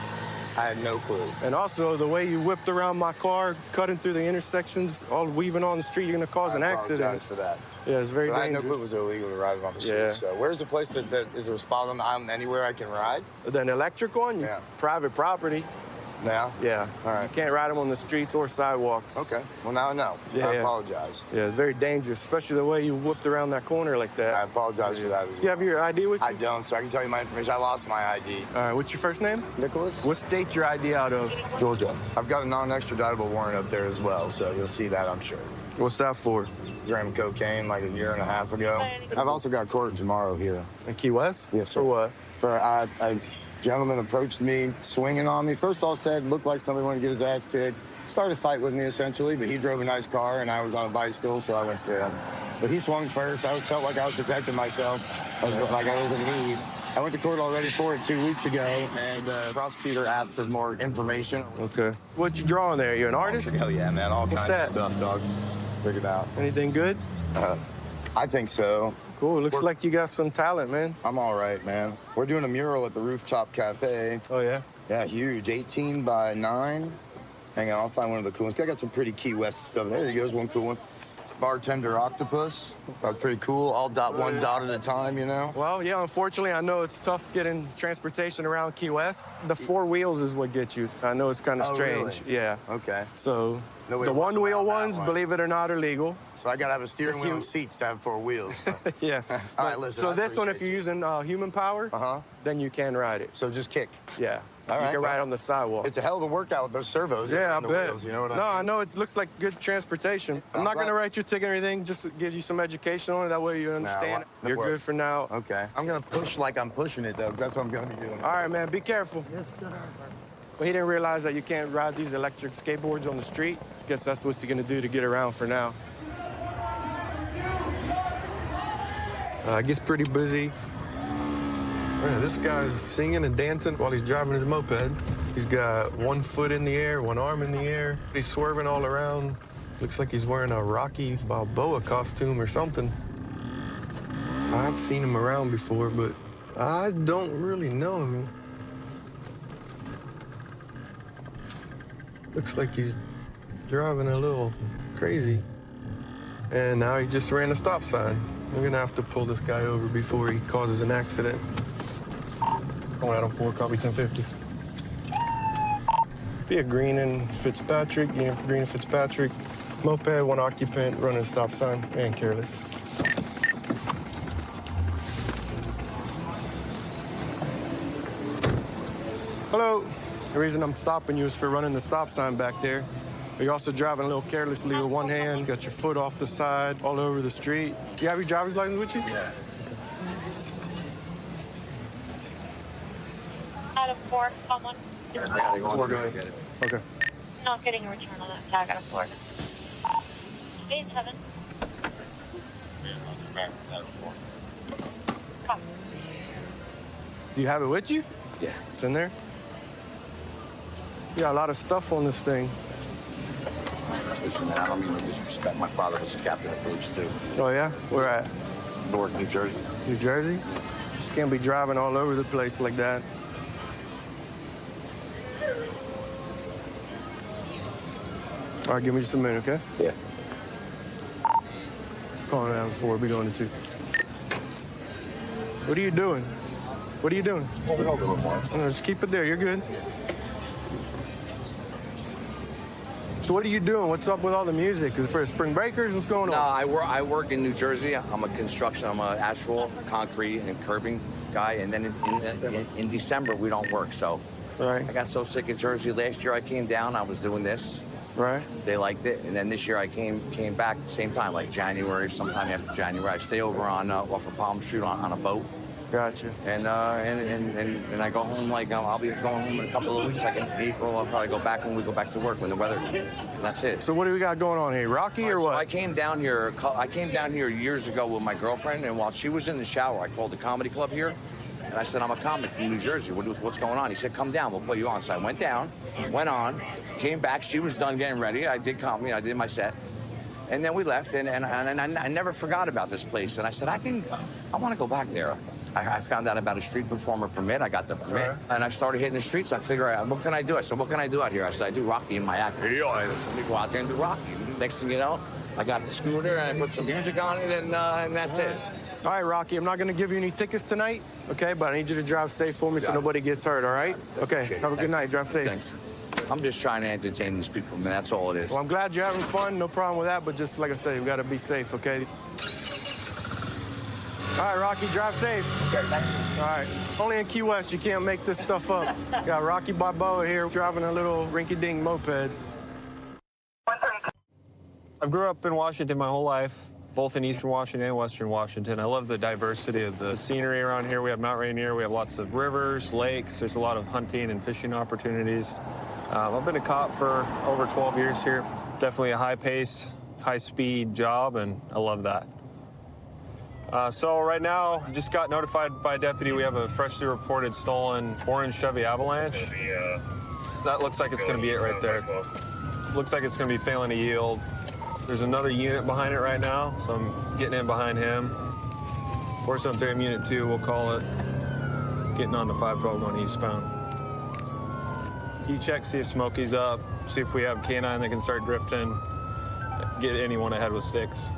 I had no clue. And also, the way you whipped around my car, cutting through the intersections, all weaving on the street, you're gonna cause an accident. I apologize for that. Yeah, it's very But I had no dangerous. clue it was illegal to ride on the street. Yeah. So where's the place that is there a spot on the island anywhere I can ride? An electric one? Yeah. Private property. Now? Yeah. All right. You can't ride them on the streets or sidewalks. Okay. Well, now I know. Yeah, I yeah. apologize. Yeah, it's very dangerous, especially the way you whipped around that corner like that. I apologize for that as well. You have your ID with you? I don't, so I can tell you my information. I lost my ID. All right, what's your first name? Nicholas? What state your ID out of? Georgia. I've got a non-extraditable warrant up there as well, so you'll see that, I'm sure. What's that for? Gram cocaine like a year and a half ago. I've also got court tomorrow here. In Key West? Yes, sir. For what? For a gentleman approached me, swinging on me. First all said, looked like somebody wanted to get his ass kicked. Started a fight with me, essentially, but he drove a nice car, and I was on a bicycle, so I went to him. But he swung first. I felt like I was protecting myself, like I was in need. I went to court already for it 2 weeks ago, and the prosecutor asked for more information. Okay. What you drawing there? You an artist? Hell yeah, man. All kinds that? of stuff, dog. Figured out. Anything good? I think so. Cool. Looks like you got some talent, man. I'm all right, man. We're doing a mural at the Rooftop Cafe. Oh, yeah? Yeah, huge. 18 by 9. Hang on, I'll find one of the cool ones. I got some pretty Key West stuff. There he goes, one cool one. Bartender octopus. That's pretty cool. All one dot at a time, you know? Well, yeah, unfortunately, I know it's tough getting transportation around Key West. The 4 wheels is what gets you. I know it's kind of Oh, strange. really? Yeah. Okay. So No way the to walk 1-wheel around that ones, one. believe it or not, are legal. So I gotta have a steering If wheel you- and seats to have 4 wheels. Yeah. All right, listen. So I this one, if appreciate you're using human power, then you can ride it. So just kick. Yeah. All you right, can ride well, on the sidewalk. It's a hell of a workout with those servos. Yeah, I and the bet. Wheels, you know what No, I mean? I know it looks like good transportation. I'm not going to write you a ticket or anything, just to give you some education on it. That way you understand. No, You're work. good for now. Okay. I'm gonna push like I'm pushing it, though. That's what I'm gonna be doing. All right, man, be careful. Yes, sir. But he didn't realize that you can't ride these electric skateboards on the street. Guess that's what he's gonna do to get around for now. It gets pretty busy. Man, this guy's singing and dancing while he's driving his moped. He's got one foot in the air, one arm in the air. He's swerving all around. Looks like he's wearing a Rocky Balboa costume or something. I've seen him around before, but I don't really know him. Looks like he's driving a little crazy. And now he just ran a stop sign. We're gonna have to pull this guy over before he causes an accident. Going out on 4, copy 1050. Be a Green and Fitzpatrick, Green and Fitzpatrick. Moped, one occupant, running a stop sign, and careless. Hello. The reason I'm stopping you is for running the stop sign back there. You're also driving a little carelessly with one hand, got your foot off the side, all over the street. You have your driver's license with you? Yeah. Out of 4, someone. I gotta go. 4, go ahead. Okay. Not getting a return on that tag out of 4. 8-7. Come. Do you have it with you? Yeah. It's in there? You got a lot of stuff on this thing. Listen, man, I don't mean to disrespect. My father was a captain of police, too. Oh, yeah? Where at? Newark, New Jersey. New Jersey? Just can't be driving all over the place like that. All right, give me just a minute, okay? Yeah. Calling down 4, be going to 2. What are you doing? What are you doing? Hold it over, Mark. No, just keep it there, you're good. So what are you doing? What's up with all the music? Is it for spring breakers? What's going on? No, I work in New Jersey. I'm a construction, I'm a asphalt, concrete, and curbing guy. And then in December, we don't work, so. Right. I got so sick of Jersey. Last year I came down, I was doing this. Right. They liked it. And then this year I came back same time, like January, sometime after January. I stay over on off of Palm Street on a boat. Gotcha. And I go home, like, I'll be going home in a couple of weeks. Like in April, I'll probably go back when we go back to work, when the weather, that's it. So what do we got going on here? Rocky or what? So I came down here years ago with my girlfriend, and while she was in the shower, I called the comedy club here, and I said, I'm a comic from New Jersey. What's going on? He said, come down, we'll put you on. So I went down, went on, came back. She was done getting ready. I did comedy, I did my set. And then we left, and I never forgot about this place. And I said, I want to go back there. I found out about a street performer permit. I got the permit, and I started hitting the streets. I figured out, what can I do? I said, what can I do out here? I said, I do Rocky in my act. I said, let me go out there and do Rocky. Next thing you know, I got the scooter, and I put some music on it, and that's it. All right, Rocky, I'm not going to give you any tickets tonight, okay? But I need you to drive safe for me so nobody gets hurt, all right? Okay, have a good night. Drive safe. Thanks. I'm just trying to entertain these people, man. That's all it is. Well, I'm glad you're having fun. No problem with that, but just like I said, we got to be safe, okay? All right, Rocky, drive safe. Okay, thank you. All right. Only in Key West, you can't make this stuff up. Got Rocky Balboa here driving a little rinky-dink moped. I grew up in Washington my whole life, both in Eastern Washington and Western Washington. I love the diversity of the scenery around here. We have Mount Rainier, we have lots of rivers, lakes. There's a lot of hunting and fishing opportunities. I've been a cop for over 12 years here. Definitely a high-pace, high-speed job, and I love that. So right now, just got notified by a deputy we have a freshly reported stolen orange Chevy Avalanche. That looks like it's going to be it right there. Looks like it's going to be failing to yield. There's another unit behind it right now, so I'm getting in behind him. 473 Unit 2, we'll call it. Getting on to 512 going eastbound. Key check, see if Smokey's up, see if we have K9 that can start drifting, get anyone ahead with sticks.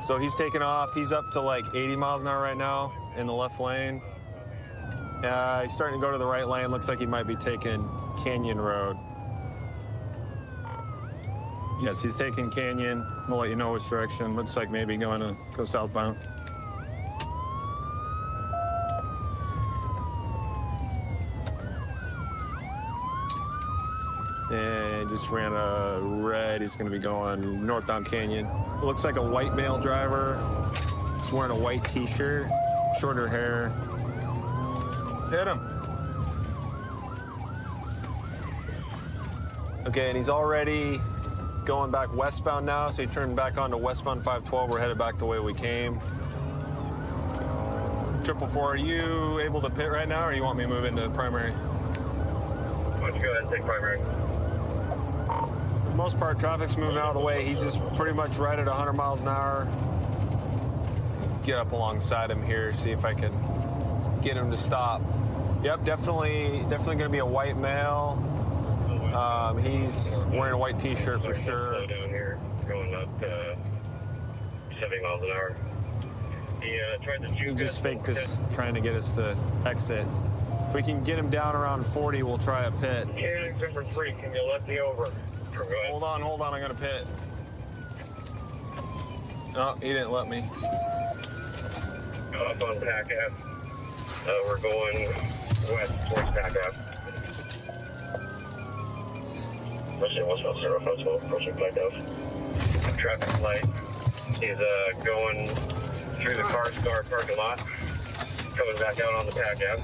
So he's taking off. He's up to like 80 miles an hour right now in the left lane. He's starting to go to the right lane. Looks like he might be taking Canyon Road. Yes, he's taking Canyon. We'll let you know which direction. Looks like maybe going to go southbound. And just ran a red. He's going to be going northbound Canyon. It looks like a white male driver. He's wearing a white T-shirt, shorter hair. Hit him. Okay, and he's already going back westbound now, so he turned back onto westbound 512. We're headed back the way we came. 444, are you able to pit right now, or you want me to move into primary? Why don't you go ahead and take primary? For the most part, traffic's moving out of the way. He's just pretty much right at 100 miles an hour. Get up alongside him here, see if I can get him to stop. Yep, definitely gonna be a white male. He's wearing a white t-shirt for sure. Slow down here, going up 70 miles an hour. He tried to He just faked us, trying to get us to exit. If we can get him down around 40, we'll try a pit. Yeah, number 3, can you let me over? Hold on, I'm gonna pit. No, he didn't let me. Up on Pack Ave. We're going west towards Pack Ave. Russian 150, approaching Pack Ave. Traffic light. He's going through the car parking lot, coming back out on the Pack Ave.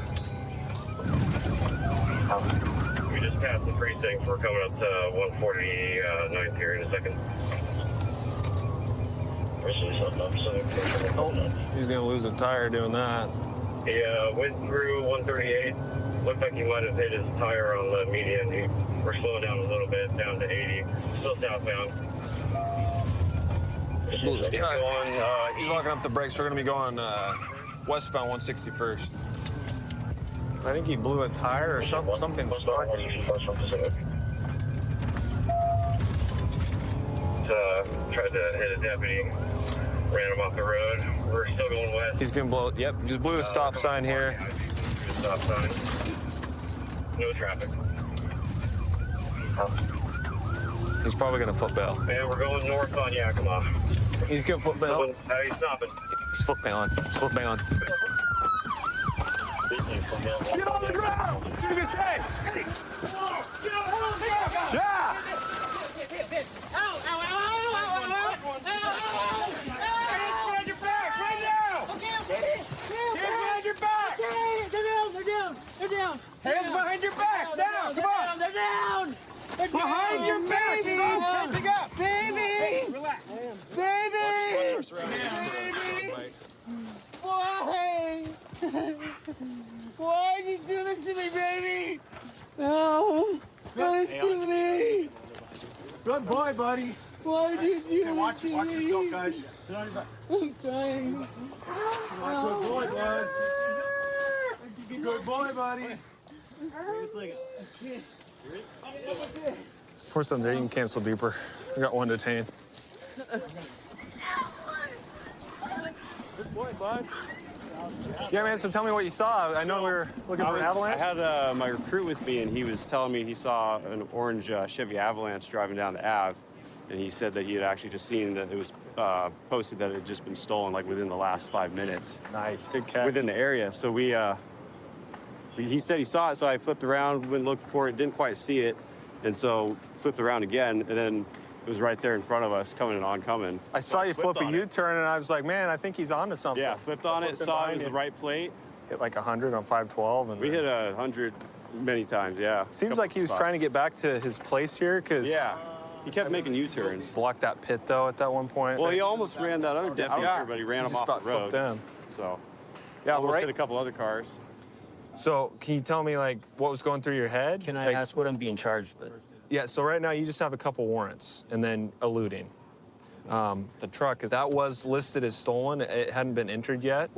We just passed the precinct. We're coming up to 149th here in a second. Oh, he's gonna lose a tire doing that. He went through 138. Looked like he might have hit his tire on the median. We're slowing down a little bit, down to 80. Still southbound. He's locking up the brakes. We're gonna be going westbound 161st. I think he blew a tire or something. Tried to hit a deputy, ran him off the road. We're still going west. He's gonna blow. Yep, just blew a stop sign here. Stop sign. No traffic. He's probably gonna foot bail. And we're going north on Yakima. He's gonna foot bail. He's stopping. He's foot bailing. He's foot bailing. Get on the ground! Do the chase! Yeah! Hands behind your back! Now, come on! They're down! Behind your back! Stop catching up! Baby! Relax. Baby! Why? Why'd you do this to me, baby? No! Don't do me! Good boy, buddy. Why did you do Watch this to me? yourself, guys. Sit on your back. I'm trying. Good boy, bud. Good boy, buddy. Pour some there. You can cancel beeper. We got one detained. Good boy, bud. Yeah, man. So tell me what you saw. I know we were looking for an Avalanche. I had my recruit with me, and he was telling me he saw an orange Chevy Avalanche driving down the Ave, and he said that he had actually just seen that it was posted that it had just been stolen, like within the last 5 minutes. Nice, good catch. Within the area. So he said he saw it, so I flipped around, went looking for it, didn't quite see it, and so flipped around again, and then it was right there in front of us, coming and oncoming. I saw you flip a U-turn, and I was like, man, I think he's onto something. Yeah, flipped on it, saw it was the right plate. Hit like 100 on 512. And we hit 100 many times, yeah. Seems like he was trying to get back to his place here, because... Yeah, he kept making U-turns. Blocked that pit, though, at that one point. Well, he almost ran that other deputy, but he ran him off the road. In. So, yeah, almost right. hit a couple other cars. So, can you tell me, like, what was going through your head? Can I ask what I'm being charged with? Yeah, so right now you just have a couple warrants and then eluding. The truck, that was listed as stolen. It hadn't been entered yet.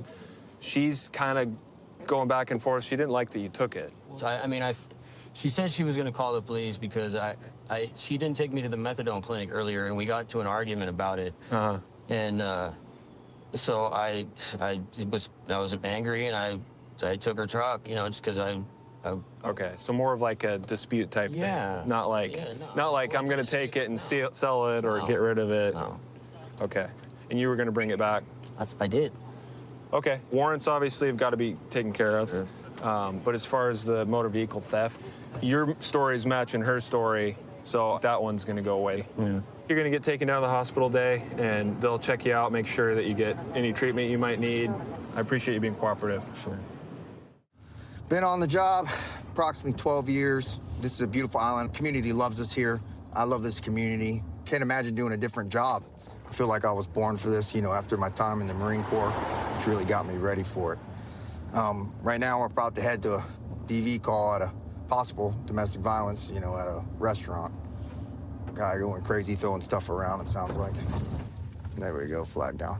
She's kind of going back and forth. She didn't like that you took it. So, she said she was going to call the police because she didn't take me to the methadone clinic earlier, and we got to an argument about it. Uh-huh. And so I was angry, and I took her truck, just because I. Okay, so more of like a dispute type thing. Not like, I'm going to take it and sell it or get rid of it. No. Okay, and you were going to bring it back. I did. Okay, warrants obviously have got to be taken care of. Sure. But as far as the motor vehicle theft, your story is matching her story, so that one's going to go away. Yeah. You're going to get taken down to the hospital day, and they'll check you out, make sure that you get any treatment you might need. I appreciate you being cooperative. Sure. Been on the job approximately 12 years. This is a beautiful island. Community loves us here. I love this community. Can't imagine doing a different job. I feel like I was born for this, you know, after my time in the Marine Corps, which really got me ready for it. Right now, we're about to head to a DV call at a possible domestic violence, you know, at a restaurant. Guy going crazy, throwing stuff around, it sounds like. There we go, flag down.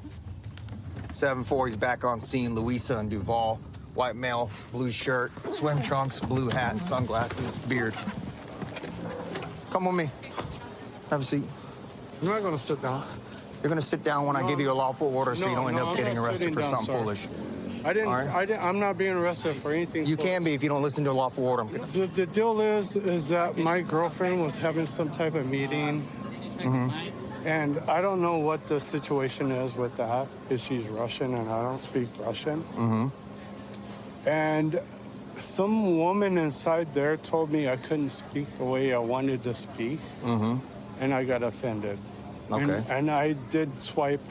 7-4, he's back on scene. Louisa and Duval. White male, blue shirt, swim trunks, blue hat, sunglasses, beard. Come with me. Have a seat. I'm not going to sit down. You're going to sit down when I give you a lawful order so you don't end up getting arrested for something foolish. I'm not being arrested for anything. You can be if you don't listen to a lawful order. The deal is that my girlfriend was having some type of meeting. And I don't know what the situation is with that, because she's Russian and I don't speak Russian. And some woman inside there told me I couldn't speak the way I wanted to speak. And I got offended. Okay. And I did swipe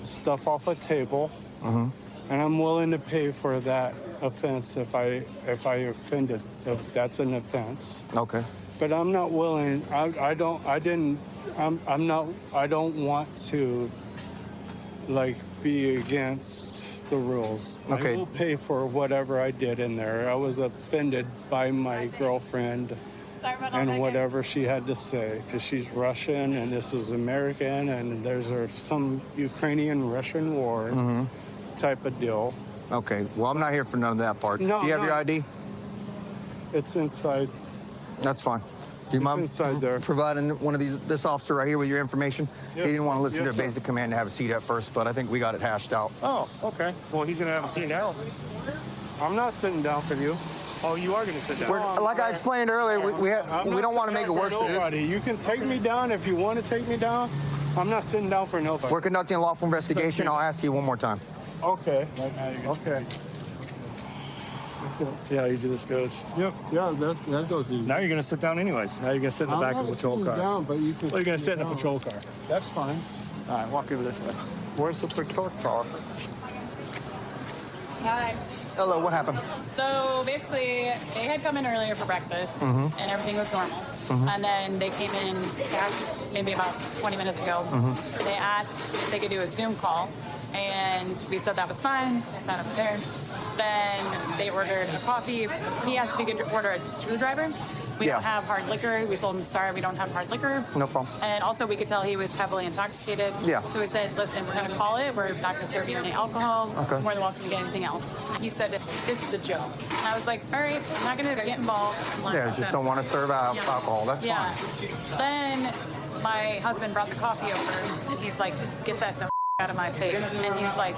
stuff off a table. And I'm willing to pay for that offense if I offended, if that's an offense. Okay. But I'm not willing, I don't want to, like, be against the rules. Okay. I will pay for whatever I did in there. I was offended by my girlfriend and whatever she had to say, because she's Russian and this is American and there's some Ukrainian-Russian war type of deal. Okay. Well, I'm not here for none of that part. No, Do you have your ID? It's inside. That's fine. Do you mind inside there providing this officer right here with your information? Yes, He didn't want to listen yes, to sir. basic command to have a seat at first, but I think we got it hashed out. Oh, okay. Well, he's going to have a seat now. I'm not sitting down for you. Oh, you are going to sit down. Like I explained earlier, we don't want to make it worse than this. You can take me down if you want to take me down. I'm not sitting down for nobody. We're conducting a lawful investigation. I'll ask you one more time. Okay. Okay. See how easy this goes. Yep. Yeah, that goes easy. Now you're going to sit down anyways. Now you're going to sit in the back of the patrol car. Down, but you can Well, you're going to sit in a patrol car. That's fine. All right, walk over this way. Where's the patrol car? Hi. Hello, what happened? So basically, they had come in earlier for breakfast, and everything was normal. And then they came in maybe about 20 minutes ago. They asked if they could do a Zoom call, and we said that was fine. They sat up there. Then they ordered a coffee. He asked if he could order a screwdriver. We don't have hard liquor. We told him, sorry, we don't have hard liquor. No problem. And also, we could tell he was heavily intoxicated. Yeah. So we said, listen, we're going to call it. We're not going to serve you any alcohol. Okay. More than welcome to get anything else. He said, this is a joke. And I was like, all right, I'm not going to get involved. Yeah, just don't want to serve alcohol. That's fine. Then my husband brought the coffee over, and he's like, get that the out of my face. And he's like,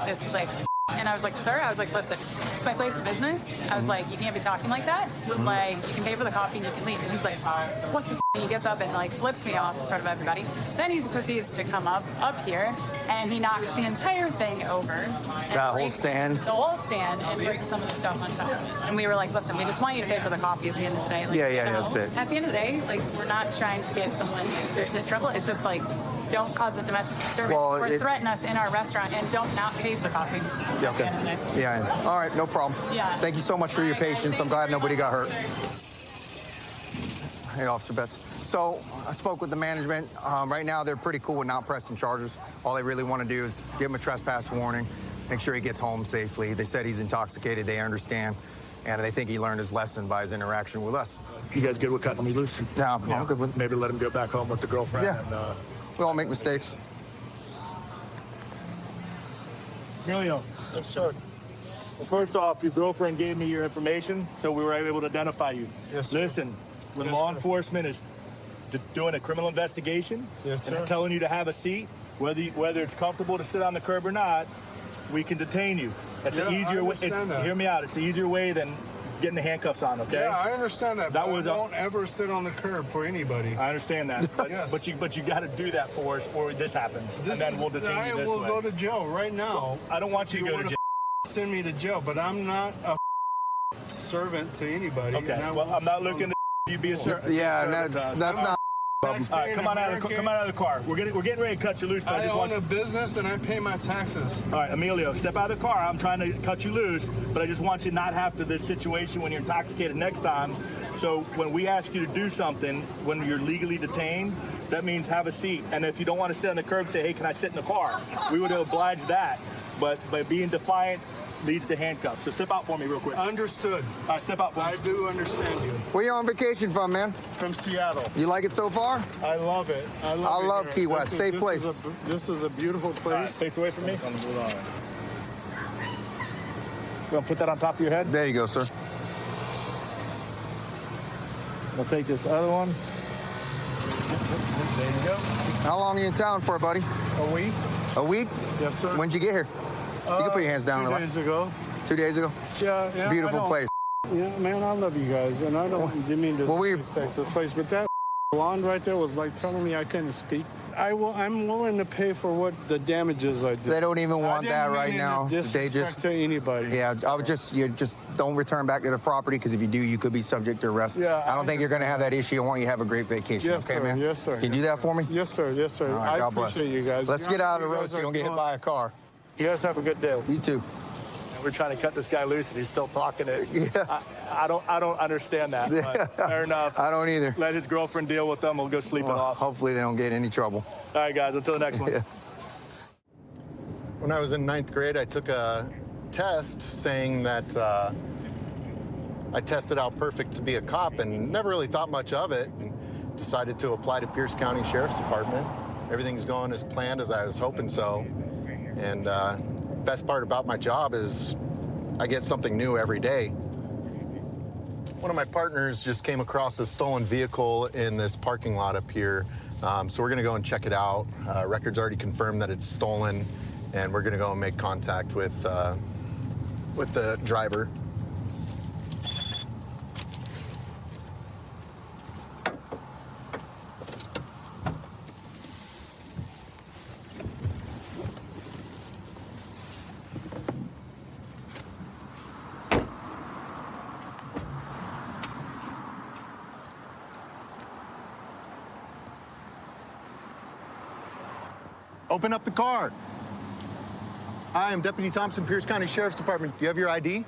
this place. And I was like, sir, I was like, listen, it's my place of business. I was like, you can't be talking like that. Like, you can pay for the coffee and you can leave. And he's like, what the f? And he gets up and like flips me off in front of everybody. Then he proceeds to come up here and he knocks the entire thing over. That whole stand? The whole stand and breaks some of the stuff on top. And we were like, listen, we just want you to pay for the coffee at the end of the day. Like, Yeah, that's it. At the end of the day, like, we're not trying to get someone seriously in trouble. It's just like, don't cause a domestic disturbance or threaten us in our restaurant and don't not pay for the coffee. Yeah, okay. Yeah. All right, no problem. Yeah. Thank you so much for your patience. I'm glad nobody got hurt. Hey, Officer Betts. So I spoke with the management. Right now, they're pretty cool with not pressing charges. All they really want to do is give him a trespass warning, make sure he gets home safely. They said he's intoxicated. They understand. And they think he learned his lesson by his interaction with us. You guys good with cutting me loose? Yeah, I'm good with. Maybe let him go back home with the girlfriend. Yeah. And, we all make mistakes. Emilio. Yes, sir. Well, first off, your girlfriend gave me your information, so we were able to identify you. Yes, sir. Listen, when Yes, law sir. enforcement is doing a criminal investigation Yes, and sir. telling you to have a seat, whether it's comfortable to sit on the curb or not, we can detain you. It's an Yeah, I easier way. understand that. Hear me out. It's an easier way than getting the handcuffs on. Okay. Yeah, I understand that. That But was I don't ever sit on the curb for anybody. I understand that, but, Yes. but you got to do that for us, or this happens, and then we'll detain I you this will way. go to jail right now. I don't want you to go to wanna jail. Send me to jail, but I'm not a servant to anybody. Okay. and I Well, won't I'm not sit on looking to you be a servant. Yeah, that's not. All right, come on out of the car. We're getting ready to cut you loose. But I own a business and I pay my taxes. All right, Emilio, step out of the car. I'm trying to cut you loose, but I just want you not have to this situation when you're intoxicated next time. So when we ask you to do something, when you're legally detained, that means have a seat. And if you don't want to sit on the curb, say, hey, can I sit in the car? We would oblige that. But by being defiant leads to handcuffs. So step out for me real quick. Understood. All right, step out for me. I do understand you. Where you on vacation from, man? From Seattle. You like it so far? I love it. I love Key West. Safe place. This is a beautiful place. All right, face away from me. You want to put that on top of your head? There you go, sir. We'll take this other one. There you go. How long are you in town for, buddy? A week. A week? Yes, sir. When'd you get here? You can put your hands down. 2 days ago. 2 days ago? Yeah. It's a beautiful place. Yeah, man, I love you guys, and I don't mean to disrespect this place, but that blonde right there was like telling me I couldn't speak. I'm willing to pay for what the damages I did. They don't even want that right now. They just to anybody. Yeah, you just don't return back to the property, because if you do, you could be subject to arrest. Yeah, I don't think you're going to have that issue. I want you to have a great vacation. Yes, okay, sir. man? Yes, sir. Can you do that for me? Yes, sir. Yes, sir. All right, God bless. I appreciate you guys. Let's get out of the road so you don't get hit by a car. You guys have a good day. You too. We're trying to cut this guy loose, and he's still talking it. Yeah. I don't understand that. But fair enough. I don't either. Let his girlfriend deal with them. We'll go sleep it off. Hopefully they don't get any trouble. All right, guys. Until the next one. Yeah. When I was in 9th grade, I took a test saying that I tested out perfect to be a cop, and never really thought much of it, and decided to apply to Pierce County Sheriff's Department. Everything's going as planned, as I was hoping so. And best part about my job is I get something new every day. One of my partners just came across a stolen vehicle in this parking lot up here. So we're gonna go and check it out. Records already confirmed that it's stolen, and we're gonna go and make contact with the driver. Open up the car. Hi, I'm Deputy Thompson, Pierce County Sheriff's Department. Do you have your ID?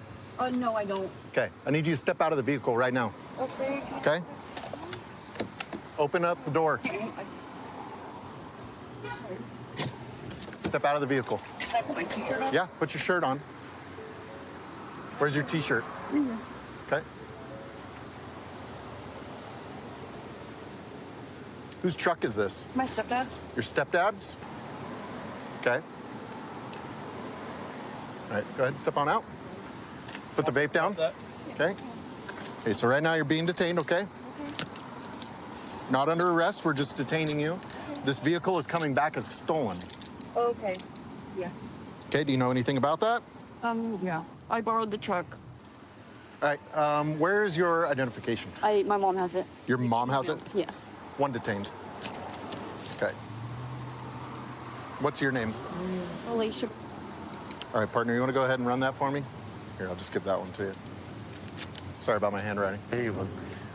No, I don't. Okay, I need you to step out of the vehicle right now. Okay. Okay? Open up the door. Step out of the vehicle. Can I put my t-shirt on? Yeah, put your shirt on. Where's your t-shirt? Okay. Whose truck is this? My stepdad's. Your stepdad's? Okay. All right, go ahead, step on out. Put the vape down. Okay. Okay, so right now you're being detained, okay? Not under arrest, we're just detaining you. This vehicle is coming back as stolen. Okay. Yeah. Okay, do you know anything about that? Yeah. I borrowed the truck. All right, where is your identification? My mom has it. Your mom has it? Yes. One detained. Okay. What's your name? Alicia. All right, partner, you want to go ahead and run that for me? Here, I'll just give that one to you. Sorry about my handwriting. There you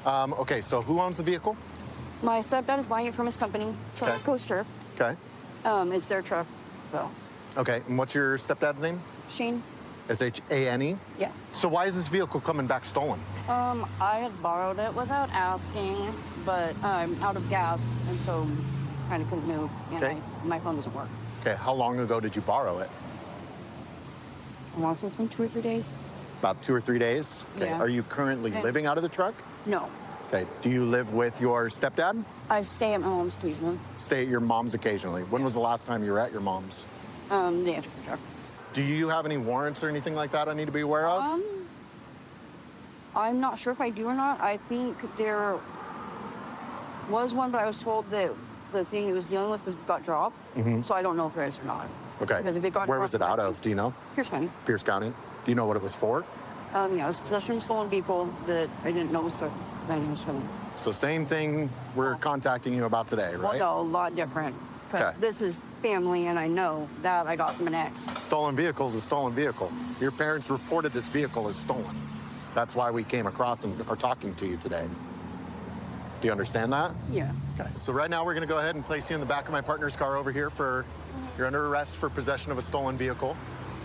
go. Okay, so who owns the vehicle? My stepdad is buying it from his company, Truck Coaster. Okay. It's their truck, so. Okay, and what's your stepdad's name? Shane? S-H-A-N-E? Yeah. So why is this vehicle coming back stolen? I had borrowed it without asking, but I'm out of gas, and so kind of couldn't move, and Okay. my phone doesn't work. Okay, how long ago did you borrow it? I want to say it's been 2 or 3 days. About 2 or 3 days? Okay. Yeah. Are you currently living out of the truck? No. Okay. Do you live with your stepdad? I stay at my mom's occasionally. Stay at your mom's occasionally. When was the last time you were at your mom's? The after the truck. Do you have any warrants or anything like that I need to be aware of? I'm not sure if I do or not. I think there was one, but I was told that the thing it was dealing with got dropped. Mhm. So I don't know if there is or not. Okay. Because if it got Where was it dropped- out of? Do you know? Pierce County. Pierce County. Do you know what it was for? Yeah, it was possession of stolen vehicle that I didn't know was stolen. So same thing we're contacting you about today, right? Well, no, a lot different. Because Okay. this is family, and I know that I got from an ex. Stolen vehicle is a stolen vehicle. Your parents reported this vehicle as stolen. That's why we came across and are talking to you today. Do you understand that? Yeah. Okay. So right now we're going to go ahead and place you in the back of my partner's car over here for, you're under arrest for possession of a stolen vehicle.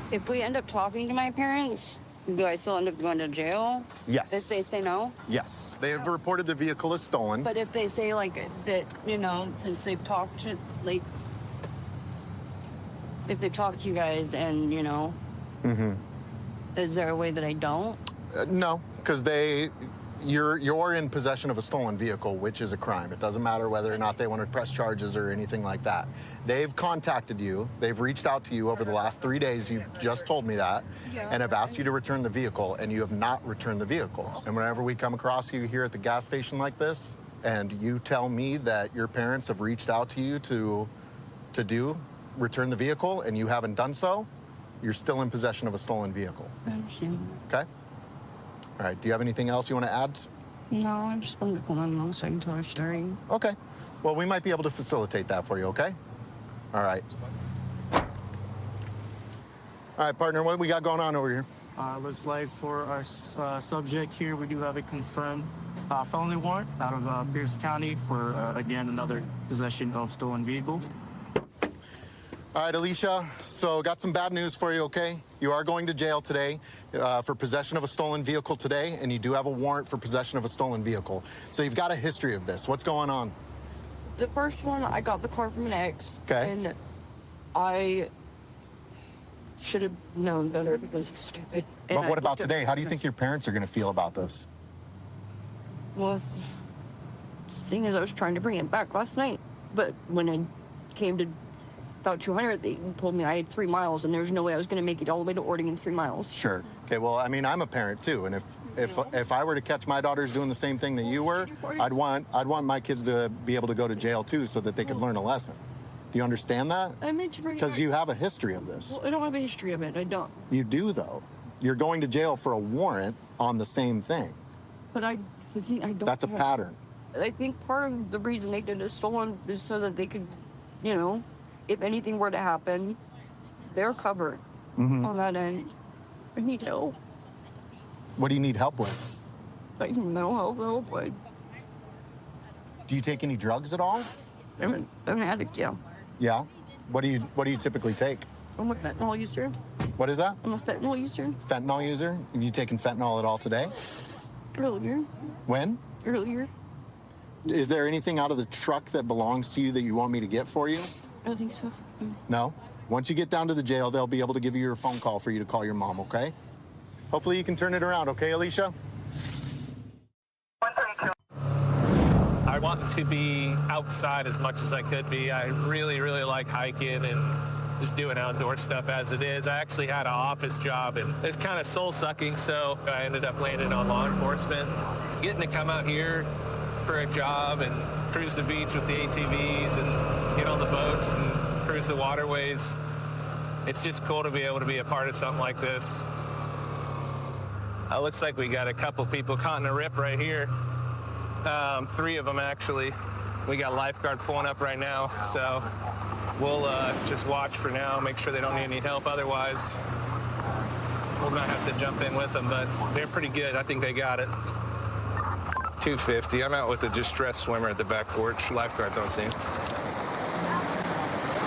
If we end up talking to my parents, do I still end up going to jail? Yes. If they say no? Yes. They have reported the vehicle as stolen. But if they say like that, you know, since they've talked to like, if they talk to you guys and you know, is there a way that I don't? No, because you're in possession of a stolen vehicle, which is a crime. It doesn't matter whether or not they want to press charges or anything like that. They've contacted you. They've reached out to you over the last 3 days. You've just told me that, and have asked you to return the vehicle, and you have not returned the vehicle. And whenever we come across you here at the gas station like this, and you tell me that your parents have reached out to you to return the vehicle, and you haven't done so, you're still in possession of a stolen vehicle. I understand. Okay? All right, do you have anything else you want to add? No, I just want to go on long second to our story. Okay. Well, we might be able to facilitate that for you, okay? All right. All right, partner, what do we got going on over here? Looks like for our subject here, we do have a confirmed felony warrant out of Pierce County for, again, another possession of stolen vehicle. All right, Alicia, so got some bad news for you, okay? You are going to jail today for possession of a stolen vehicle today, and you do have a warrant for possession of a stolen vehicle. So you've got a history of this. What's going on? The first one, I got the car from an ex. Okay. And I should have known better because he's stupid. And But what I about looked at- today? How do you think your parents are going to feel about this? Well, the thing is, I was trying to bring it back last night, but when I came to about 200, they told me I had 3 miles, and there was no way I was going to make it all the way to Ording in 3 miles. Sure. Okay, well, I mean, I'm a parent too, and if I were to catch my daughters doing the same thing that you were, I'd want my kids to be able to go to jail too, so that they could learn a lesson. Do you understand that? I meant to bring it Because back. you have a history of this. Well, I don't have a history of it. I don't. You do, though. You're going to jail for a warrant on the same thing. But I don't. That's a have- pattern. I think part of the reason they did it stolen is so that they could, you know, if anything were to happen, they're covered on that end. I need help. What do you need help with? Like mental health help. Do you take any drugs at all? I'm an addict, yeah. Yeah. What do you typically take? I'm a fentanyl user. What is that? I'm a fentanyl user. Fentanyl user? Are you taking fentanyl at all today? Earlier. When? Earlier. Is there anything out of the truck that belongs to you that you want me to get for you? I think so. No? Once you get down to the jail, they'll be able to give you your phone call for you to call your mom, okay? Hopefully you can turn it around, okay, Alicia? I want to be outside as much as I could be. I really, really like hiking and just doing outdoor stuff as it is. I actually had an office job, and it's kind of soul-sucking, so I ended up landing on law enforcement. Getting to come out here for a job and cruise the beach with the ATVs and get on the boats and cruise the waterways. It's just cool to be able to be a part of something like this. Looks like we got a couple people caught in a rip right here. 3 of them, actually. We got lifeguard pulling up right now, so we'll just watch for now, make sure they don't need any help. Otherwise, we'll not have to jump in with them, but they're pretty good. I think they got it. 250. I'm out with a distressed swimmer at the back porch. Lifeguards on scene.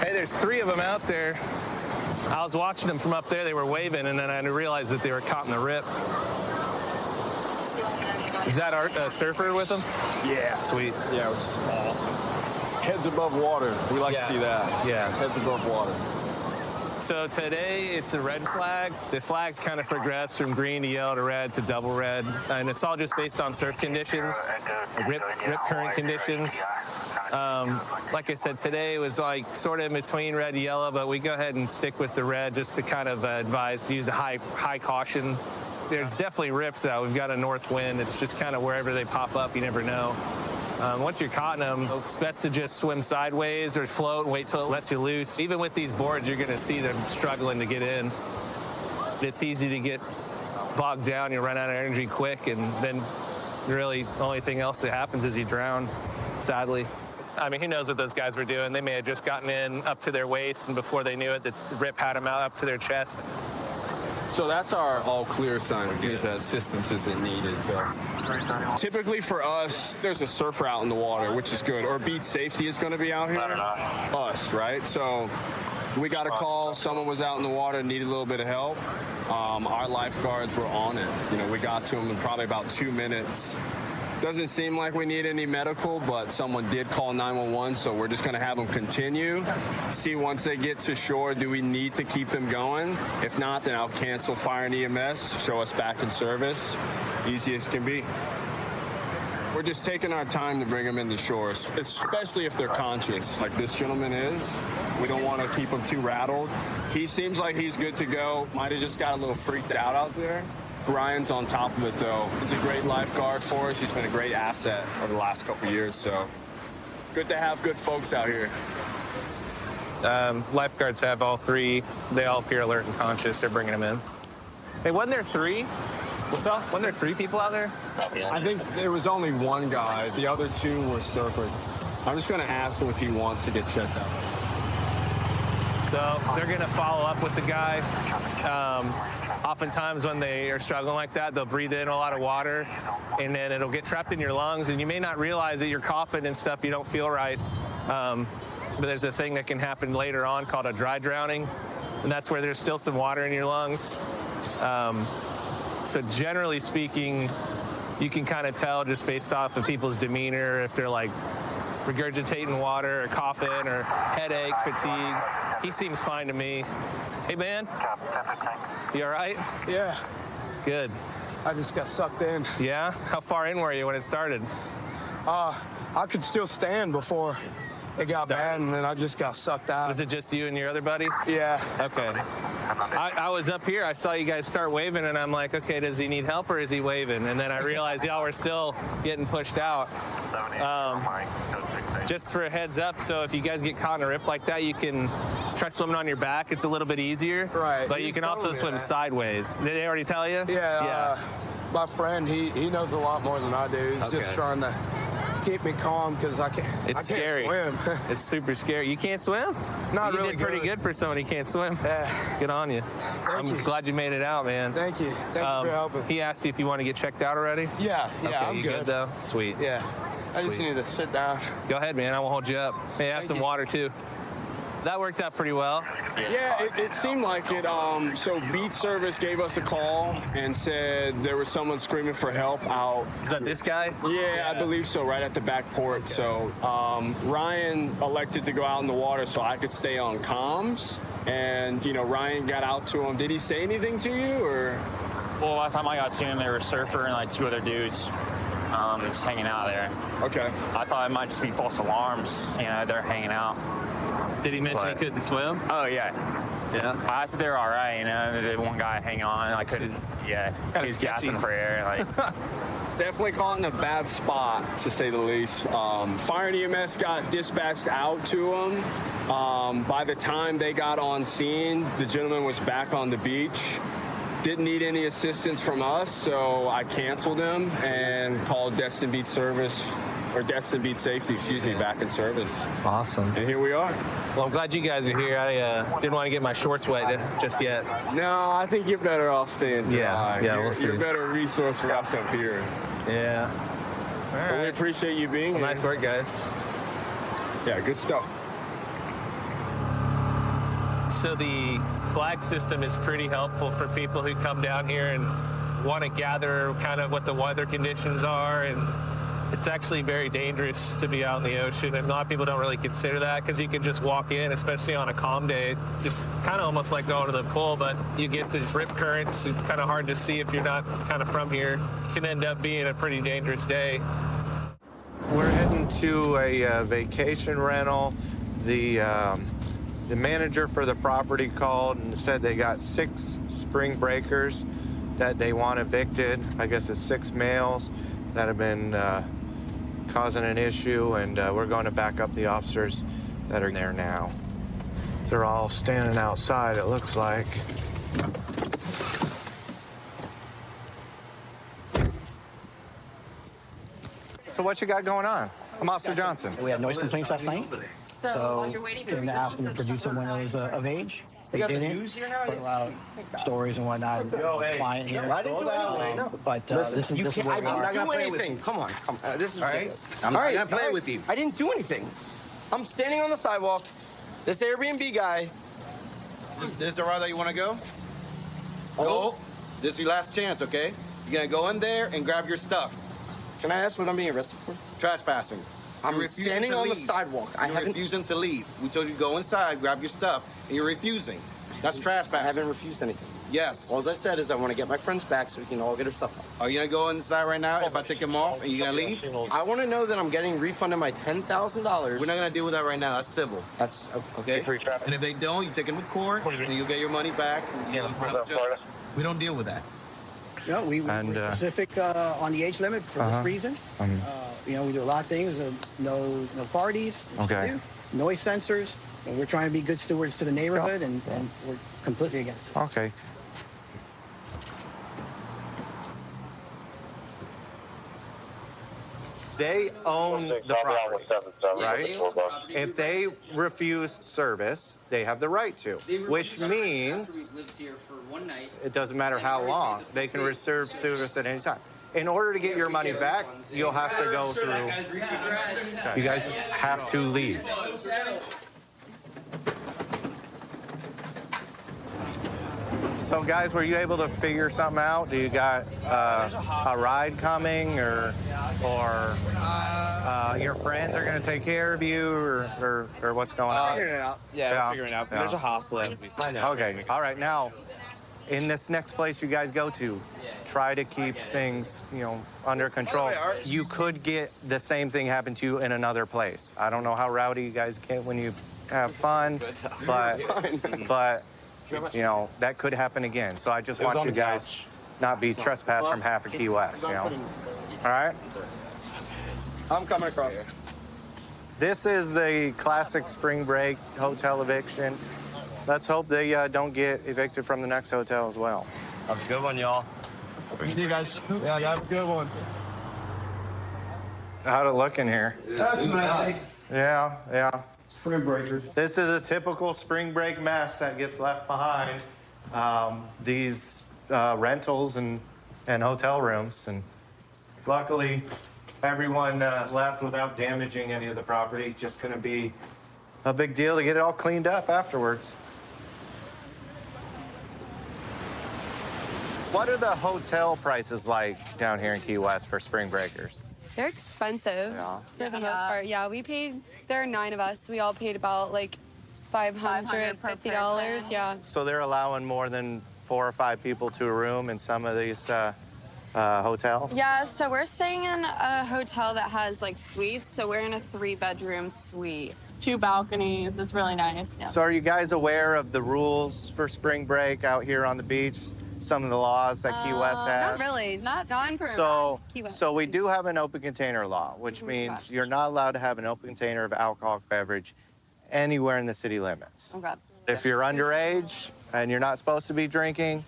Hey, there's 3 of them out there. I was watching them from up there. They were waving, and then I realized that they were caught in the rip. Is that our surfer with them? Yeah. Sweet. Yeah, which is awesome. Heads above water. We like to see that. Yeah. Heads above water. So today it's a red flag. The flags kind of progress from green to yellow to red to double red, and it's all just based on surf conditions, rip current conditions. Like I said, today was like sort of in between red and yellow, but we go ahead and stick with the red just to kind of advise to use a high caution. There's definitely rips out. We've got a north wind. It's just kind of wherever they pop up, you never know. Once you're caught in them, it's best to just swim sideways or float and wait till it lets you loose. Even with these boards, you're gonna see them struggling to get in. It's easy to get bogged down, you run out of energy quick, and then really the only thing else that happens is you drown, sadly. I mean, who knows what those guys were doing? They may have just gotten in up to their waist, and before they knew it, the rip had them out up to their chest. So that's our all clear sign. It means that assistance isn't needed. So. Typically for us, there's a surfer out in the water, which is good. Or beach safety is going to be out here. Us, right? So we got a call. Someone was out in the water, needed a little bit of help. Our lifeguards were on it. You know, we got to them in probably about 2 minutes. Doesn't seem like we need any medical, but someone did call 911, so we're just going to have them continue. See once they get to shore, do we need to keep them going? If not, then I'll cancel fire and EMS, show us back in service. Easy as can be. We're just taking our time to bring them into shore, especially if they're conscious, like this gentleman is. We don't want to keep him too rattled. He seems like he's good to go. Might have just got a little freaked out there. Ryan's on top of it, though. He's a great lifeguard for us. He's been a great asset over the last couple of years, so good to have good folks out here. Lifeguards have all three. They all appear alert and conscious. They're bringing them in. Hey, wasn't there three? What's up? Wasn't there 3 people out there? I think there was only one guy. The other 2 were surfers. I'm just going to ask him if he wants to get checked out. So they're going to follow up with the guy. Oftentimes when they are struggling like that, they'll breathe in a lot of water, and then it'll get trapped in your lungs, and you may not realize that you're coughing and stuff, you don't feel right. But there's a thing that can happen later on called a dry drowning, and that's where there's still some water in your lungs. So generally speaking, you can kind of tell just based off of people's demeanor if they're like regurgitating water or coughing or headache, fatigue. He seems fine to me. Hey, man. You all right? Yeah. Good. I just got sucked in. Yeah? How far in were you when it started? I could still stand before it got bad, and then I just got sucked out. Was it just you and your other buddy? Yeah. Okay. I was up here. I saw you guys start waving, and I'm like, okay, does he need help or is he waving? And then I realized y'all were still getting pushed out. Just for a heads up, so if you guys get caught in a rip like that, you can try swimming on your back. It's a little bit easier. Right. But you can also swim sideways. Did they already tell you? Yeah. My friend, he knows a lot more than I do. He's just trying to keep me calm because I can't scary. swim. It's super scary. You can't swim? Not really did pretty good for someone who can't swim. Yeah. Good on you. I'm glad you made it out, man. Thank you. Thank you for helping. He asked you if you want to get checked out already? Yeah, okay, I'm you good. though? Sweet. Yeah. I just need to sit down. Go ahead, man. I won't hold you up. Hey, have some water, too. That worked out pretty well. Yeah, it seemed like it. So beach service gave us a call and said there was someone screaming for help out. Is that this guy? Yeah, I believe so, right at the back porch. Okay. So Ryan elected to go out in the water so I could stay on comms. And, you know, Ryan got out to him. Did he say anything to you, or? Well, last time I got to him, there were a surfer and like 2 other dudes just hanging out there. Okay. I thought it might just be false alarms. You know, they're hanging out. Did he mention he couldn't swim? Oh, yeah. Yeah. I said they're all right, you know. The one guy hanging on, I couldn't, yeah. He's gasping for air, like. Definitely caught in a bad spot, to say the least. Fire and EMS got dispatched out to him. By the time they got on scene, the gentleman was back on the beach. Didn't need any assistance from us, so I canceled him and called Destin Beach Service, or Destin Beach Safety, excuse me, back in service. Awesome. And here we are. Well, I'm glad you guys are here. I didn't want to get my shorts wet just yet. No, I think you're better off staying dry. Yeah, we'll see. You're a better resource for us up here. Yeah. All right. Well, we appreciate you being here. Nice work, guys. Yeah, good stuff. So the flag system is pretty helpful for people who come down here and want to gather kind of what the weather conditions are, and it's actually very dangerous to be out in the ocean, and a lot of people don't really consider that because you can just walk in, especially on a calm day, just kind of almost like going to the pool, but you get these rip currents. It's kind of hard to see if you're not kind of from here. It can end up being a pretty dangerous day. We're heading to a vacation rental. The manager for the property called and said they got 6 spring breakers that they want evicted. I guess it's 6 males that have been causing an issue, and we're going to back up the officers that are there now. They're all standing outside, it looks like. So what you got going on? I'm Officer Johnson. We had noise complaints last night. So while you're waiting, came to ask them to produce someone that was of age. They didn't put a lot of stories and whatnot. Fine here. I didn't do anything. No. But Listen, this is where we I'm are. not gonna play anything. Come on. This is All right. ridiculous. I'm All not right, gonna play all with you. I didn't do anything. I'm standing on the sidewalk. This Airbnb guy. This is the route that you want to go? Go. This is your last chance, okay? You're gonna go in there and grab your stuff. Can I ask what I'm being arrested for? Trespassing. I'm You're refusing standing to on the leave. sidewalk. I You're haven't- refusing to leave. We told you to go inside, grab your stuff, and you're refusing. That's trespassing. I haven't refused anything. Yes. All I said is I want to get my friends back so we can all get our stuff out. Are you gonna go inside right now if I take them off and you're gonna leave? I want to know that I'm getting refunded my $10,000. We're not gonna deal with that right now. That's civil. That's okay. And if they don't, you take them to court and you'll get your money back. We don't deal with that. No, we're specific on the age limit for this reason. You know, we do a lot of things. No parties. Okay. Noise sensors. And we're trying to be good stewards to the neighborhood, and we're completely against it. Okay. They own the property, right? If they refuse service, they have the right to, which means it doesn't matter how long, they can reserve service at any time. In order to get your money back, you'll have to go through. You guys have to leave. So, guys, were you able to figure something out? Do you got a ride coming, or your friends are going to take care of you, or what's going on? Figuring it out. Yeah, we're figuring it out. Yeah. There's a hostel. Okay. All right. Now, in this next place you guys go to, try to keep things, under control. You could get the same thing happen to you in another place. I don't know how rowdy you guys get when you have fun, but that could happen again. So I just want you guys not be trespassed from half of Key West, All right? I'm coming across. This is a classic spring break hotel eviction. Let's hope they don't get evicted from the next hotel as well. Have a good one, y'all. See you guys. Yeah, you have a good one. How'd it look in here? That's nice. Yeah. Spring breakers. This is a typical spring break mess that gets left behind. These rentals and hotel rooms, and luckily everyone left without damaging any of the property. Just going to be a big deal to get it all cleaned up afterwards. What are the hotel prices like down here in Key West for spring breakers? They're expensive for the most part. Yeah, there are 9 of us. We all paid about like $550. Yeah. So they're allowing more than 4 or 5 people to a room in some of these hotels? Yeah, so we're staying in a hotel that has like suites. So we're in a 3-bedroom suite. 2 balconies. It's really nice. Yeah. So are you guys aware of the rules for spring break out here on the beach? Some of the laws that Key West has? Not really. Not in Key West. So we do have an open container law, which means you're not allowed to have an open container of alcoholic beverage anywhere in the city limits. Okay. If you're underage and you're not supposed to be drinking,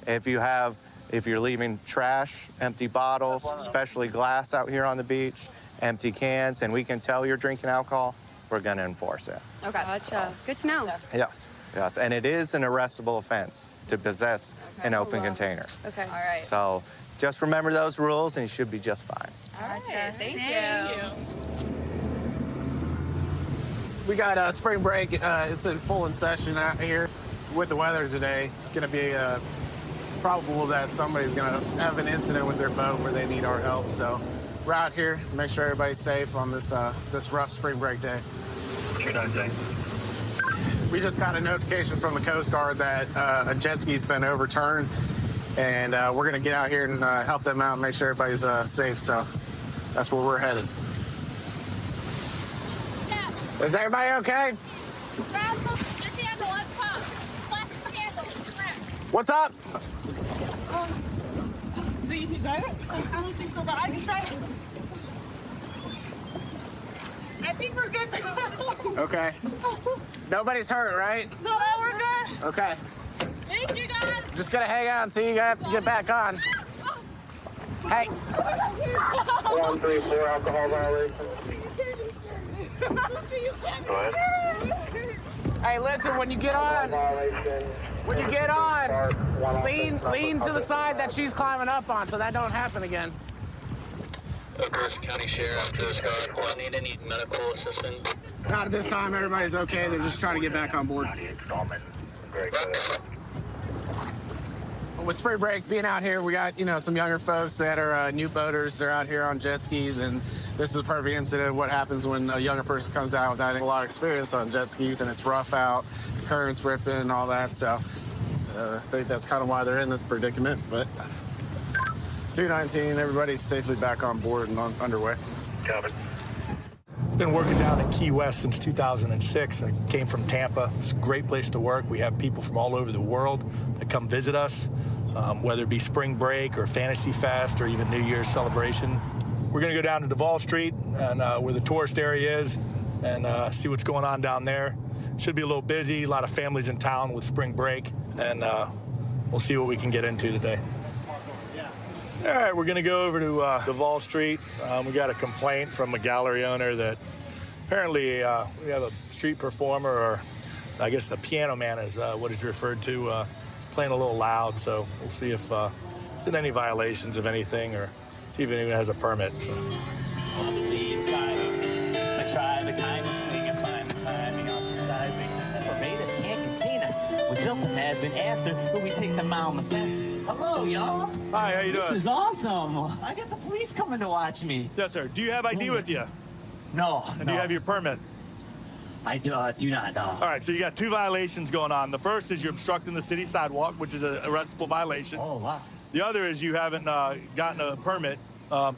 if you're leaving trash, empty bottles, especially glass out here on the beach, empty cans, and we can tell you're drinking alcohol, we're going to enforce it. Okay. Gotcha. Good to know. Yes. And it is an arrestable offense to possess an open container. Okay. All right. So just remember those rules and you should be just fine. All right. Thank you. We got spring break. It's in full session out here. With the weather today, it's going to be probable that somebody's going to have an incident with their boat where they need our help. So we're out here to make sure everybody's safe on this rough spring break day. We just got a notification from the Coast Guard that a jet ski's been overturned, and we're going to get out here and help them out and make sure everybody's safe. So that's where we're headed. Is everybody okay? What's up? You got it? I don't think so, but I can try it. I think we're good. Okay. Nobody's hurt, right? No, we're good. Okay. Thank you, guys. Just gotta hang on until you get back on. Hey. 134 alcohol violation. Go ahead. Hey, listen, when you get on, lean to the side that she's climbing up on so that don't happen again. Pierce County Sheriff, to the car. Need any medical assistance? Not at this time, everybody's okay. They're just trying to get back on board. With spring break being out here, we got, some younger folks that are new boaters. They're out here on jet skis, and this is a perfect incident of what happens when a younger person comes out without a lot of experience on jet skis, and it's rough out, currents ripping and all that. So I think that's kind of why they're in this predicament. But 219, everybody's safely back on board and underway. Copy. Been working down in Key West since 2006. I came from Tampa. It's a great place to work. We have people from all over the world that come visit us, whether it be spring break or Fantasy Fest or even New Year's celebration. We're going to go down to Duval Street and where the tourist area is and see what's going on down there. Should be a little busy, a lot of families in town with spring break, and we'll see what we can get into today. All right, we're going to go over to Duval Street. We got a complaint from a gallery owner that apparently we have a street performer, or I guess the piano man is what is referred to. He's playing a little loud, so we'll see if it's in any violations of anything, or see if anyone has a permit. So. On the lead side, I try the kindness thing and find the timing, ostracizing. Barbados can't contain us. We built them as an answer, but we take them out. Hello, y'all. Hi, how you doing? This is awesome. I got the police coming to watch me. Yes, sir. Do you have ID with you? No. And do you have your permit? I do not, no. All right, so you got 2 violations going on. The first is you're obstructing the city sidewalk, which is an arrestable violation. Oh, wow. The other is you haven't gotten a permit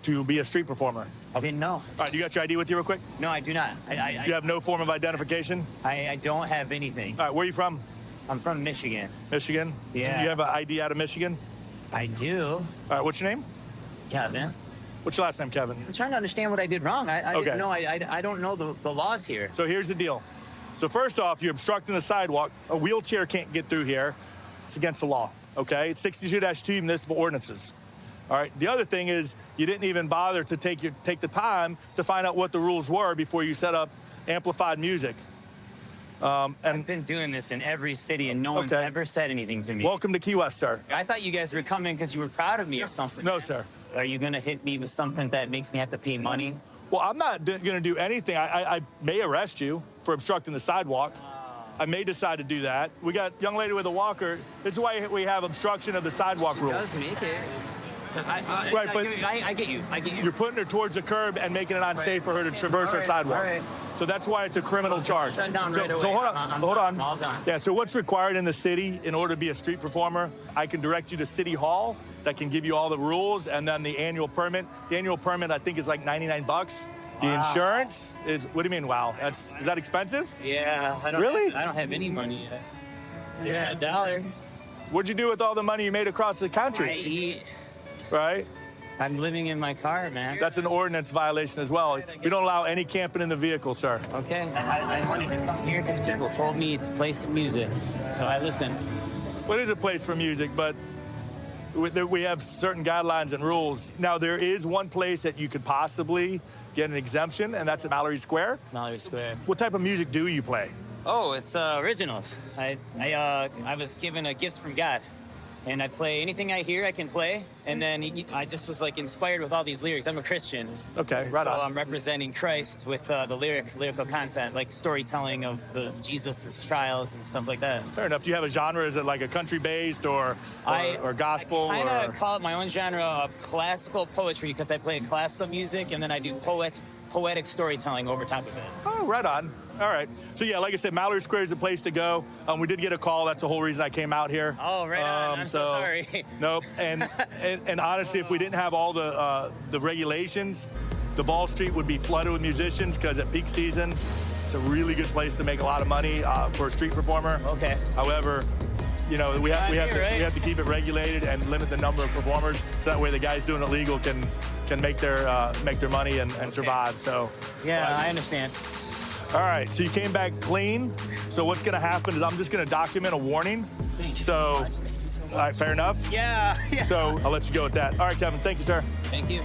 to be a street performer. I didn't know. All right, you got your ID with you real quick? No, I do not. You have no form of identification? I don't have anything. All right, where are you from? I'm from Michigan. Michigan? Yeah. You have an ID out of Michigan? I do. All right, what's your name? Kevin. What's your last name, Kevin? I'm trying to understand what I did wrong. I Okay. didn't know. I don't know the laws here. So here's the deal. So first off, you're obstructing the sidewalk. A wheelchair can't get through here. It's against the law, okay? It's 62-2 municipal ordinances. All right, the other thing is you didn't even bother to take the time to find out what the rules were before you set up amplified music. I've been doing this in every city, and no one's ever said anything to me. Welcome to Key West, sir. I thought you guys were coming because you were proud of me or something. No, sir. Are you going to hit me with something that makes me have to pay money? Well, I'm not going to do anything. I may arrest you for obstructing the sidewalk. I may decide to do that. We got a young lady with a walker. This is why we have obstruction of the sidewalk rules. Does make it. Right, but I get you. You're putting her towards the curb and making it unsafe for her to traverse her sidewalk. All right. So that's why it's a criminal charge. Shut down right away. So hold on. I'm all done. Yeah, so what's required in the city in order to be a street performer? I can direct you to City Hall that can give you all the rules, and then the annual permit. The annual permit, I think, is like $99. The insurance is, what do you mean, wow? Is that expensive? Yeah. I don't have any money yet. Yeah, $1. What'd you do with all the money you made across the country? I eat. Right? I'm living in my car, man. That's an ordinance violation as well. We don't allow any camping in the vehicle, sir. Okay. I wanted to come here because people told me it's a place of music, so I listened. Well, it is a place for music, but we have certain guidelines and rules. Now, there is one place that you could possibly get an exemption, and that's at Mallory Square. Mallory Square. What type of music do you play? Oh, it's originals. I was given a gift from God. And I play anything I hear, I can play. And then I just was like inspired with all these lyrics. I'm a Christian. Okay, right on. So I'm representing Christ with the lyrical content, like storytelling of Jesus' trials and stuff like that. Fair enough. Do you have a genre? Is it like a country-based or gospel? I kind of call it my own genre of classical poetry because I play classical music and then I do poetic storytelling over top of it. Oh, right on. All right. So, yeah, like I said, Mallory Square is the place to go. We did get a call. That's the whole reason I came out here. Oh, right on. I'm so sorry. Nope. And honestly, if we didn't have all the regulations, Duval Street would be flooded with musicians because at peak season, it's a really good place to make a lot of money for a street performer. Okay. However, you know, we have to keep it regulated and limit the number of performers so that way the guys doing it legal can make their money and survive. So yeah, I understand. All right, so you came back clean. So what's gonna happen is I'm just gonna document a warning. Thank you so much. All right, fair enough? Yeah. So I'll let you go with that. All right, Kevin, thank you, sir. Thank you.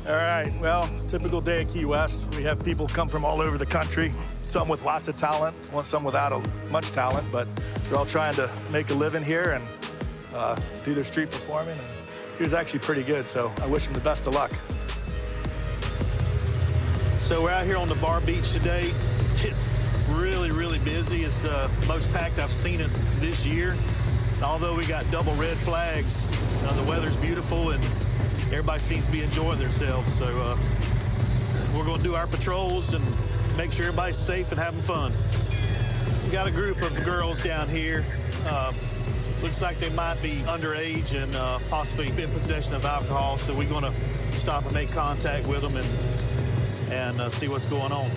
All right, well, typical day at Key West. We have people come from all over the country, some with lots of talent, some without much talent, but they're all trying to make a living here and do their street performing. And he was actually pretty good, so I wish him the best of luck. So we're out here on the Bar Beach today. It's really, really busy. It's the most packed I've seen it this year. And although we got double red flags, the weather's beautiful and everybody seems to be enjoying themselves. So we're going to do our patrols and make sure everybody's safe and having fun. We got a group of girls down here. Looks like they might be underage and possibly in possession of alcohol. So we're going to stop and make contact with them and see what's going on.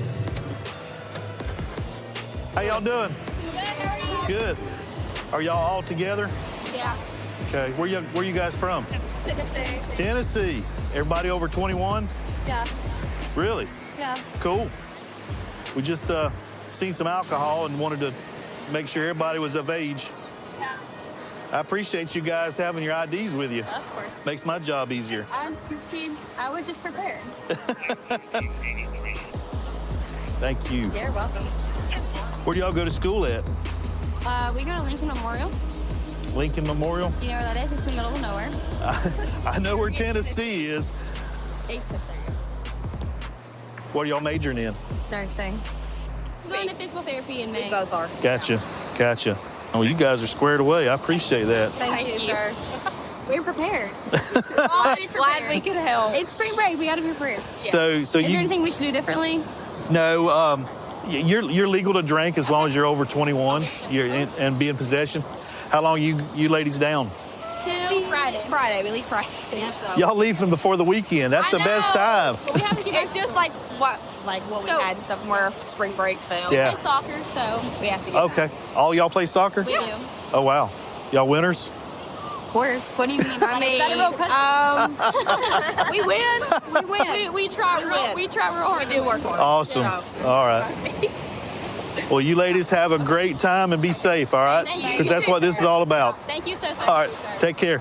How y'all doing? Good, how are you? Good. Are y'all all together? Yeah. Okay. Where you guys from? Tennessee. Tennessee. Everybody over 21? Yeah. Really? Yeah. Cool. We just seen some alcohol and wanted to make sure everybody was of age. Yeah. I appreciate you guys having your IDs with you. Of course. Makes my job easier. I was just prepared. Thank you. You're welcome. Where do y'all go to school at? We go to Lincoln Memorial. Lincoln Memorial? Do you know where that is? It's in the middle of nowhere. I know where Tennessee is. What are y'all majoring in? Nursing. Going to physical therapy in May. We both are. Gotcha. Well, you guys are squared away. I appreciate that. Thank you, sir. We're prepared. Always prepared. Glad we could help. It's spring break. We got to be prepared. Yeah. So is there you anything we should do differently? No. You're legal to drink as long as you're over 21. And be in possession. How long you ladies down? Till Friday. Friday. We leave Friday. Yeah, so. Y'all leaving before the weekend. That's the best time. But we have to get It's just like what we had and stuff from where spring break fell. Yeah. We play soccer, so we have to get Okay. All y'all play soccer? We do. Oh, wow. Y'all winners? Course. What do you mean? I mean, we win. We try real hard. We do work hard. Awesome. So. All right. Well, you ladies have a great time and be safe, all right? Thank you. Because that's what this is all about. Thank you so much. All right. Take care.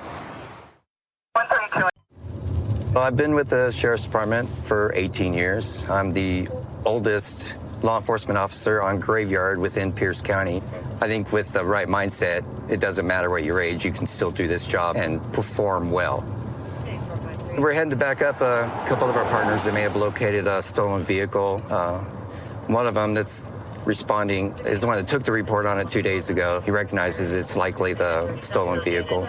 Well, I've been with the Sheriff's Department for 18 years. I'm the oldest law enforcement officer on Graveyard within Pierce County. I think with the right mindset, it doesn't matter what your age, you can still do this job and perform well. We're heading to back up a couple of our partners that may have located a stolen vehicle. One of them that's responding is the one that took the report on it 2 days ago. He recognizes it's likely the stolen vehicle.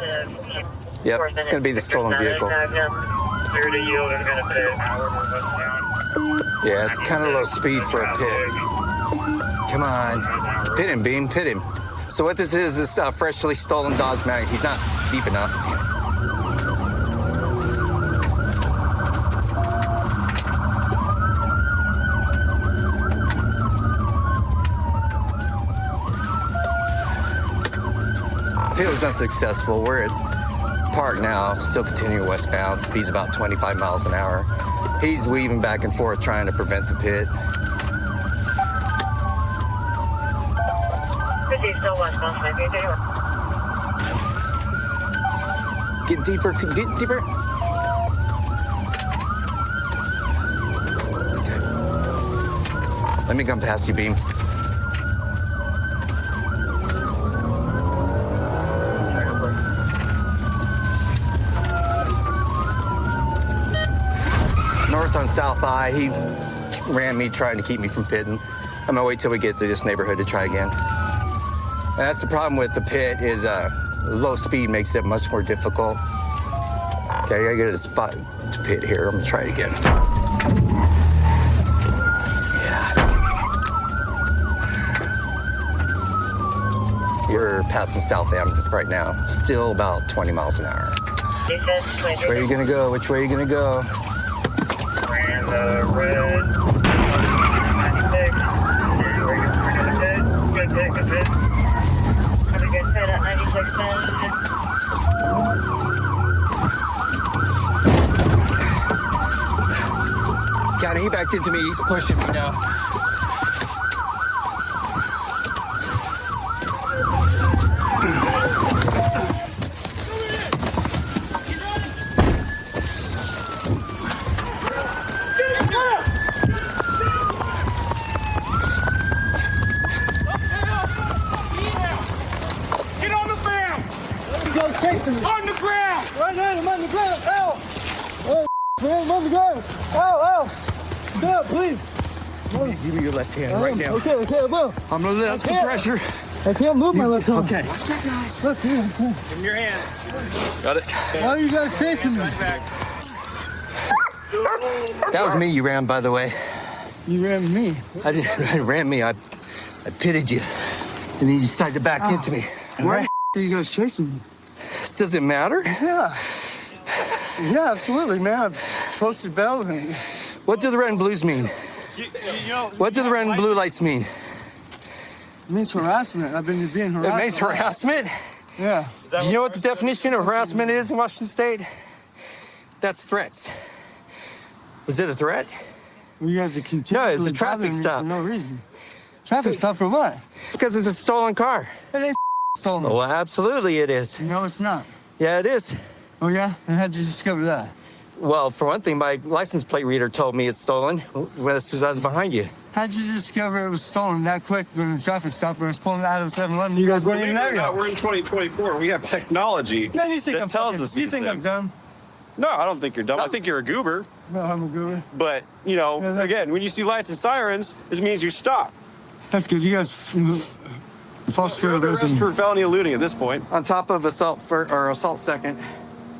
Yep, it's going to be the stolen vehicle. Yeah, it's kind of low speed for a pit. Come on. Pit him, Beam, pit him. So what this is freshly stolen Dodge Mag. He's not deep enough. Pit was unsuccessful. We're at Park now, still continuing westbound. Speed's about 25 miles an hour. He's weaving back and forth trying to prevent the pit. Get deeper, get deeper. Okay. Let me come past you, Beam. North on South I, he ran me trying to keep me from pitting. I'm gonna wait till we get through this neighborhood to try again. And that's the problem with the pit is low speed makes it much more difficult. Okay, I gotta get a spot to pit here. I'm gonna try it again. Yeah. You're passing South Am right now. Still about 20 miles an hour. Which way are you gonna go? Which way are you gonna go? And red. 96. Good pit, good pit. Have a good pit at 96. Got it, he backed into me. He's pushing me now. guys chasing me? On the ground! Right now, I'm on the ground. Ow! Oh, man, I'm on the ground. Ow, ow. Stop, please. Give me your left hand right now. Okay, I will. I'm gonna let up some pressure. I can't move my left hand. Okay. What's that, guys? Look, here. Give me your hand. Got it. Why are you guys chasing me? That was me you ran, by the way. You ran me. I didn't ran me. I pitted you. And then you decided to back into me. Why are you guys chasing me? Does it matter? Yeah. Yeah, absolutely, man. I've posted bail. What do the red and blues mean? What do the red and blue lights mean? It means harassment. I've been being harassed. It means harassment? Yeah. Do you know what the definition of harassment is in Washington State? That's threats. Was it a threat? You guys are continually No, it was a traffic bothering me stop. for no reason. Traffic stop for what? Because it's a stolen car. It ain't stolen. Oh, absolutely it is. No, it's not. Yeah, it is. Oh, yeah? And how'd you discover that? Well, for one thing, my license plate reader told me it's stolen as soon as I was behind you. How'd you discover it was stolen that quick during the traffic stop when I was pulling it out of the 7-Eleven? You guys weren't even there yet. We're in 2024. We have technology Man, you think that I'm tells fucking, us you these think I'm things. dumb? No, I don't think you're dumb. I think you're a goober. No, I'm a goober. But, you know, again, when you see lights and sirens, it means you stop. That's good. You guys false You're under arrest for felony eluding at this point. On top of assault second.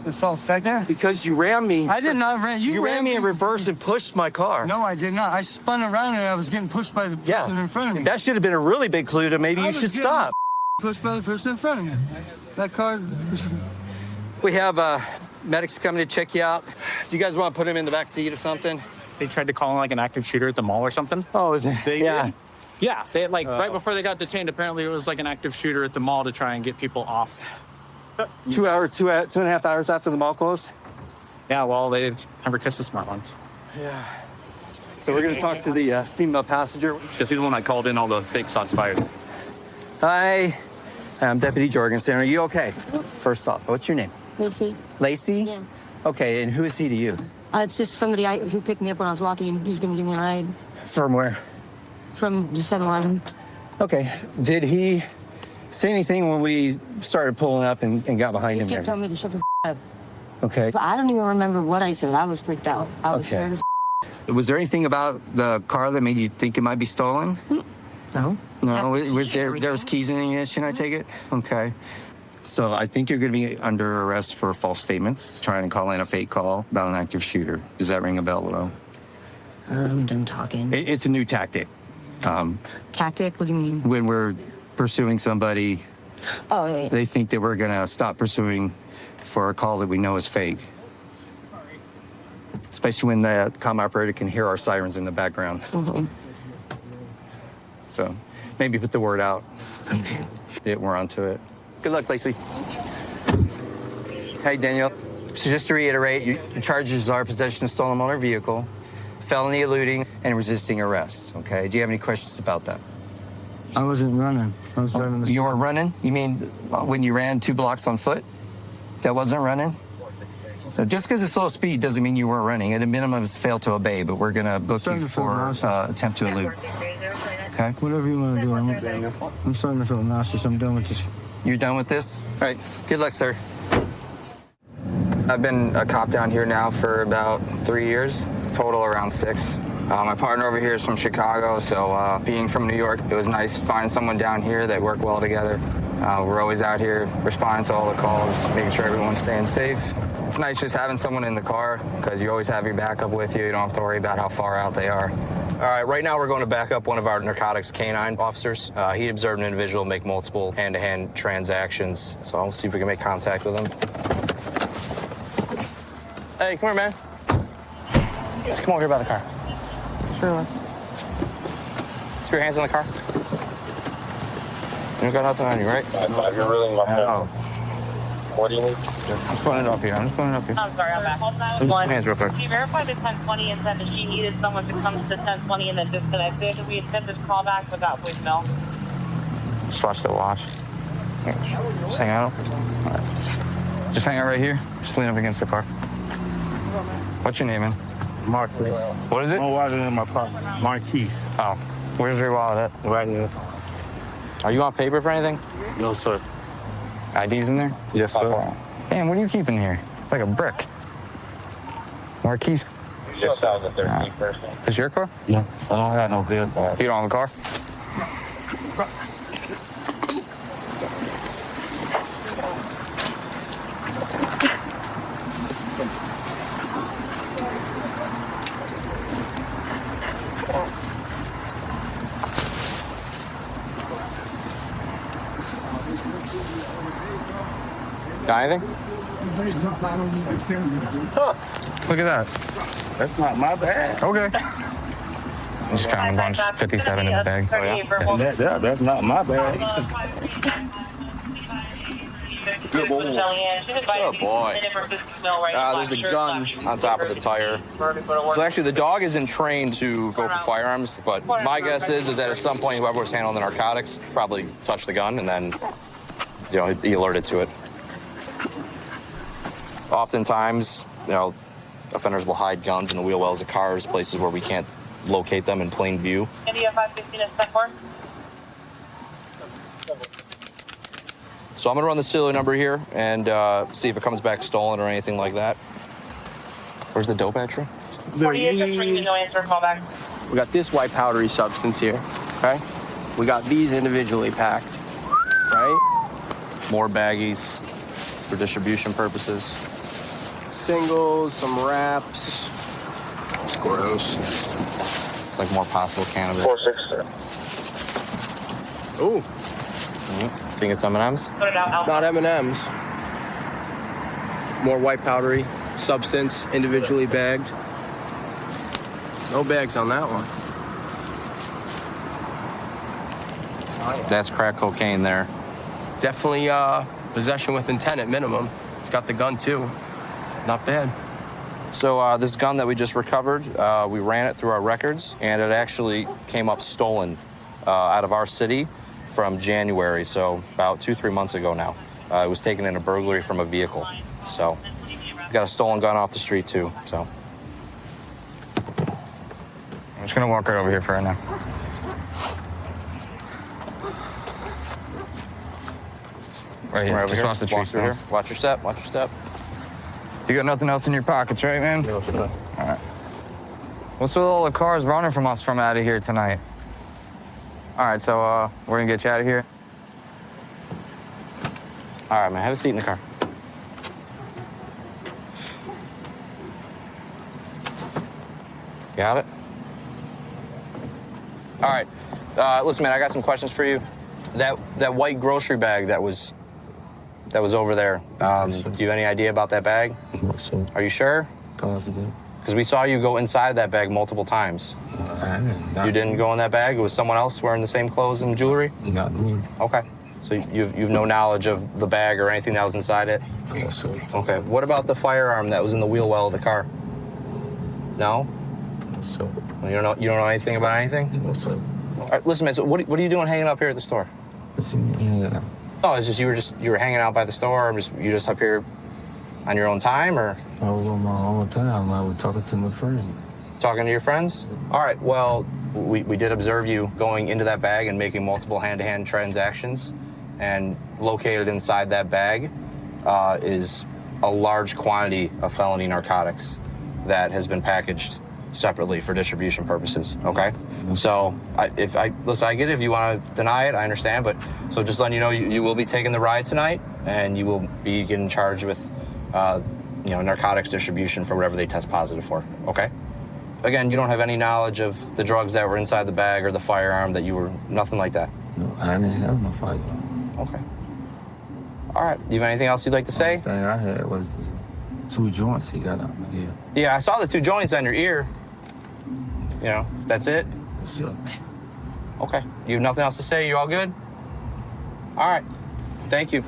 Assault second? Because you ran me. I did not ran. You ran me in reverse and pushed my car. No, I did not. I spun around and I was getting pushed by the person in front of me. That should have been a really big clue to maybe I you was should getting stop. Pushed by the person in front of me. That car. We have medics coming to check you out. Do you guys want to put him in the back seat or something? They tried to call him like an active shooter at the mall or something. Oh, is it? Yeah. Yeah, they like right before they got detained. Apparently, it was like an active shooter at the mall to try and get people off. 2 hours, 2.5 hours after the mall closed? Yeah, well, they never catch the smart ones. Yeah. So we're going to talk to the female passenger. Because he's the one that called in all the fake shots fired. Hi, I'm Deputy Jorgensen. Are you okay? First off, what's your name? Lacey. Lacey? Yeah. Okay, and who is he to you? It's just somebody who picked me up when I was walking who's going to give me a ride From where? from the 7-Eleven. Okay. Did he say anything when we started pulling up and got behind He him kept there? telling me to shut the up. Okay. But I don't even remember what I said. I was freaked out. I was scared as Was there anything about the car that made you think it might be stolen? No. No? Was there was keys in the ignition, I take it? Okay. So I think you're going to be under arrest for false statements, trying to call in a fake call about an active shooter. Does that ring a bell at all? I'm done talking. It's a new tactic. Tactic? What do you mean? When we're pursuing somebody, Oh, yeah. they think that we're going to stop pursuing for a call that we know is fake. Especially when the comm operator can hear our sirens in the background. Mhm. So maybe put the word out. Yeah, we're onto it. Good luck, Lacey. Hey, Daniel. So just to reiterate, your charges are possession of stolen motor vehicle, felony eluding, and resisting arrest, okay? Do you have any questions about that? I wasn't running. I was driving the. You weren't running? You mean when you ran 2 blocks on foot? That wasn't running? So just because it's low speed doesn't mean you weren't running. At a minimum, it's failed to obey, but we're going to book you for attempt to elude. Okay? Whatever you want to do. I'm starting to feel nauseous. I'm done with this. You're done with this? All right. Good luck, sir. I've been a cop down here now for about 3 years, total around 6. My partner over here is from Chicago, so being from New York, it was nice to find someone down here that work well together. We're always out here responding to all the calls, making sure everyone's staying safe. It's nice just having someone in the car because you always have your backup with you. You don't have to worry about how far out they are. All right, right now we're going to back up one of our narcotics canine officers. He observed an individual make multiple hand-to-hand transactions, so I'll see if we can make contact with him. Hey, come here, man. Just come over here by the car. Sure. Put your hands on the car. You got nothing on you, right? You're really my phone. Oh. What do you need? I'm just putting it up here. I'm sorry, I'm back. Hold Some hands real quick. She verified the 1020 and said that she needed someone to come to the 1020 and then disconnected. We had sent this call back without voicemail. Just watch the watch. Just hang out. All right. Just hang out right here. Just lean up against the car. What's your name, man? Marquis. What is it? My wallet in my pocket. Marquise. Oh. Where's your wallet at? Right here. Are you on paper for anything? No, sir. IDs in there? Yes, sir. Damn, what are you keeping here? Like a brick. More keys? Yes, sir. Is your car? Yeah, I don't have no vehicle. You don't have a car? Got anything? Look at that. That's not my bag. Okay. I'm just trying to bunch 57 in the bag. Oh, yeah? That's not my bag. Good boy. Good boy. There's a gun on top of the tire. So actually, the dog isn't trained to go for firearms, but my guess is that at some point, whoever was handling the narcotics probably touched the gun and then, he alerted to it. Oftentimes, offenders will hide guns in the wheel wells of cars, places where we can't locate them in plain view. India 515 is 10-4. So I'm gonna run the serial number here and see if it comes back stolen or anything like that. Where's the dope actually? 48 just ringing, no answer, call back. We got this white powdery substance here, okay? We got these individually packed, right? More baggies for distribution purposes. Singles, some wraps. It's gross. It's like more possible cannabis. 46, sir. Ooh. Think it's M&Ms? Put it out. It's not M&Ms. More white powdery substance, individually bagged. No bags on that one. That's crack cocaine there. Definitely possession with intent at minimum. It's got the gun too. Not bad. So this gun that we just recovered, we ran it through our records, and it actually came up stolen out of our city from January, so about 2-3 months ago now. It was taken in a burglary from a vehicle. So got a stolen gun off the street too, so. I'm just gonna walk right over here for right now. Right here, just watch the tree here. Watch your step, watch your step. You got nothing else in your pockets, right, man? No, sir. All right. What's with all the cars running from us from out of here tonight? All right, so we're gonna get you out of here. All right, man, have a seat in the car. Got it? All right, listen, man, I got some questions for you. That white grocery bag that was over there, do you have any idea about that bag? So, Are you sure? possible. Because we saw you go inside that bag multiple times. You didn't go in that bag? It was someone else wearing the same clothes and jewelry? Not me. Okay. So you've no knowledge of the bag or anything that was inside it? Yes, sir. Okay. What about the firearm that was in the wheel well of the car? No? So, You don't know anything about anything? no, sir. All right, listen, man. So what are you doing hanging up here at the store? Yeah. Oh, it's just you were hanging out by the store, or you just up here on your own time, or I was on my own time. I was talking to my friends. talking to your friends? All right. Well, we did observe you going into that bag and making multiple hand-to-hand transactions, and located inside that bag is a large quantity of felony narcotics that has been packaged separately for distribution purposes, okay? So I get it. If you want to deny it, I understand, but so just letting you know, you will be taking the ride tonight, and you will be getting charged with, narcotics distribution for whatever they test positive for, okay? Again, you don't have any knowledge of the drugs that were inside the bag or the firearm that you were, nothing like that? No, I didn't have no firearm. Okay. All right, do you have anything else you'd like to say? The thing I had was 2 joints he got on my ear. Yeah, I saw the 2 joints on your ear. That's it? Yes, sir. Okay. You have nothing else to say? You all good? All right. Thank you.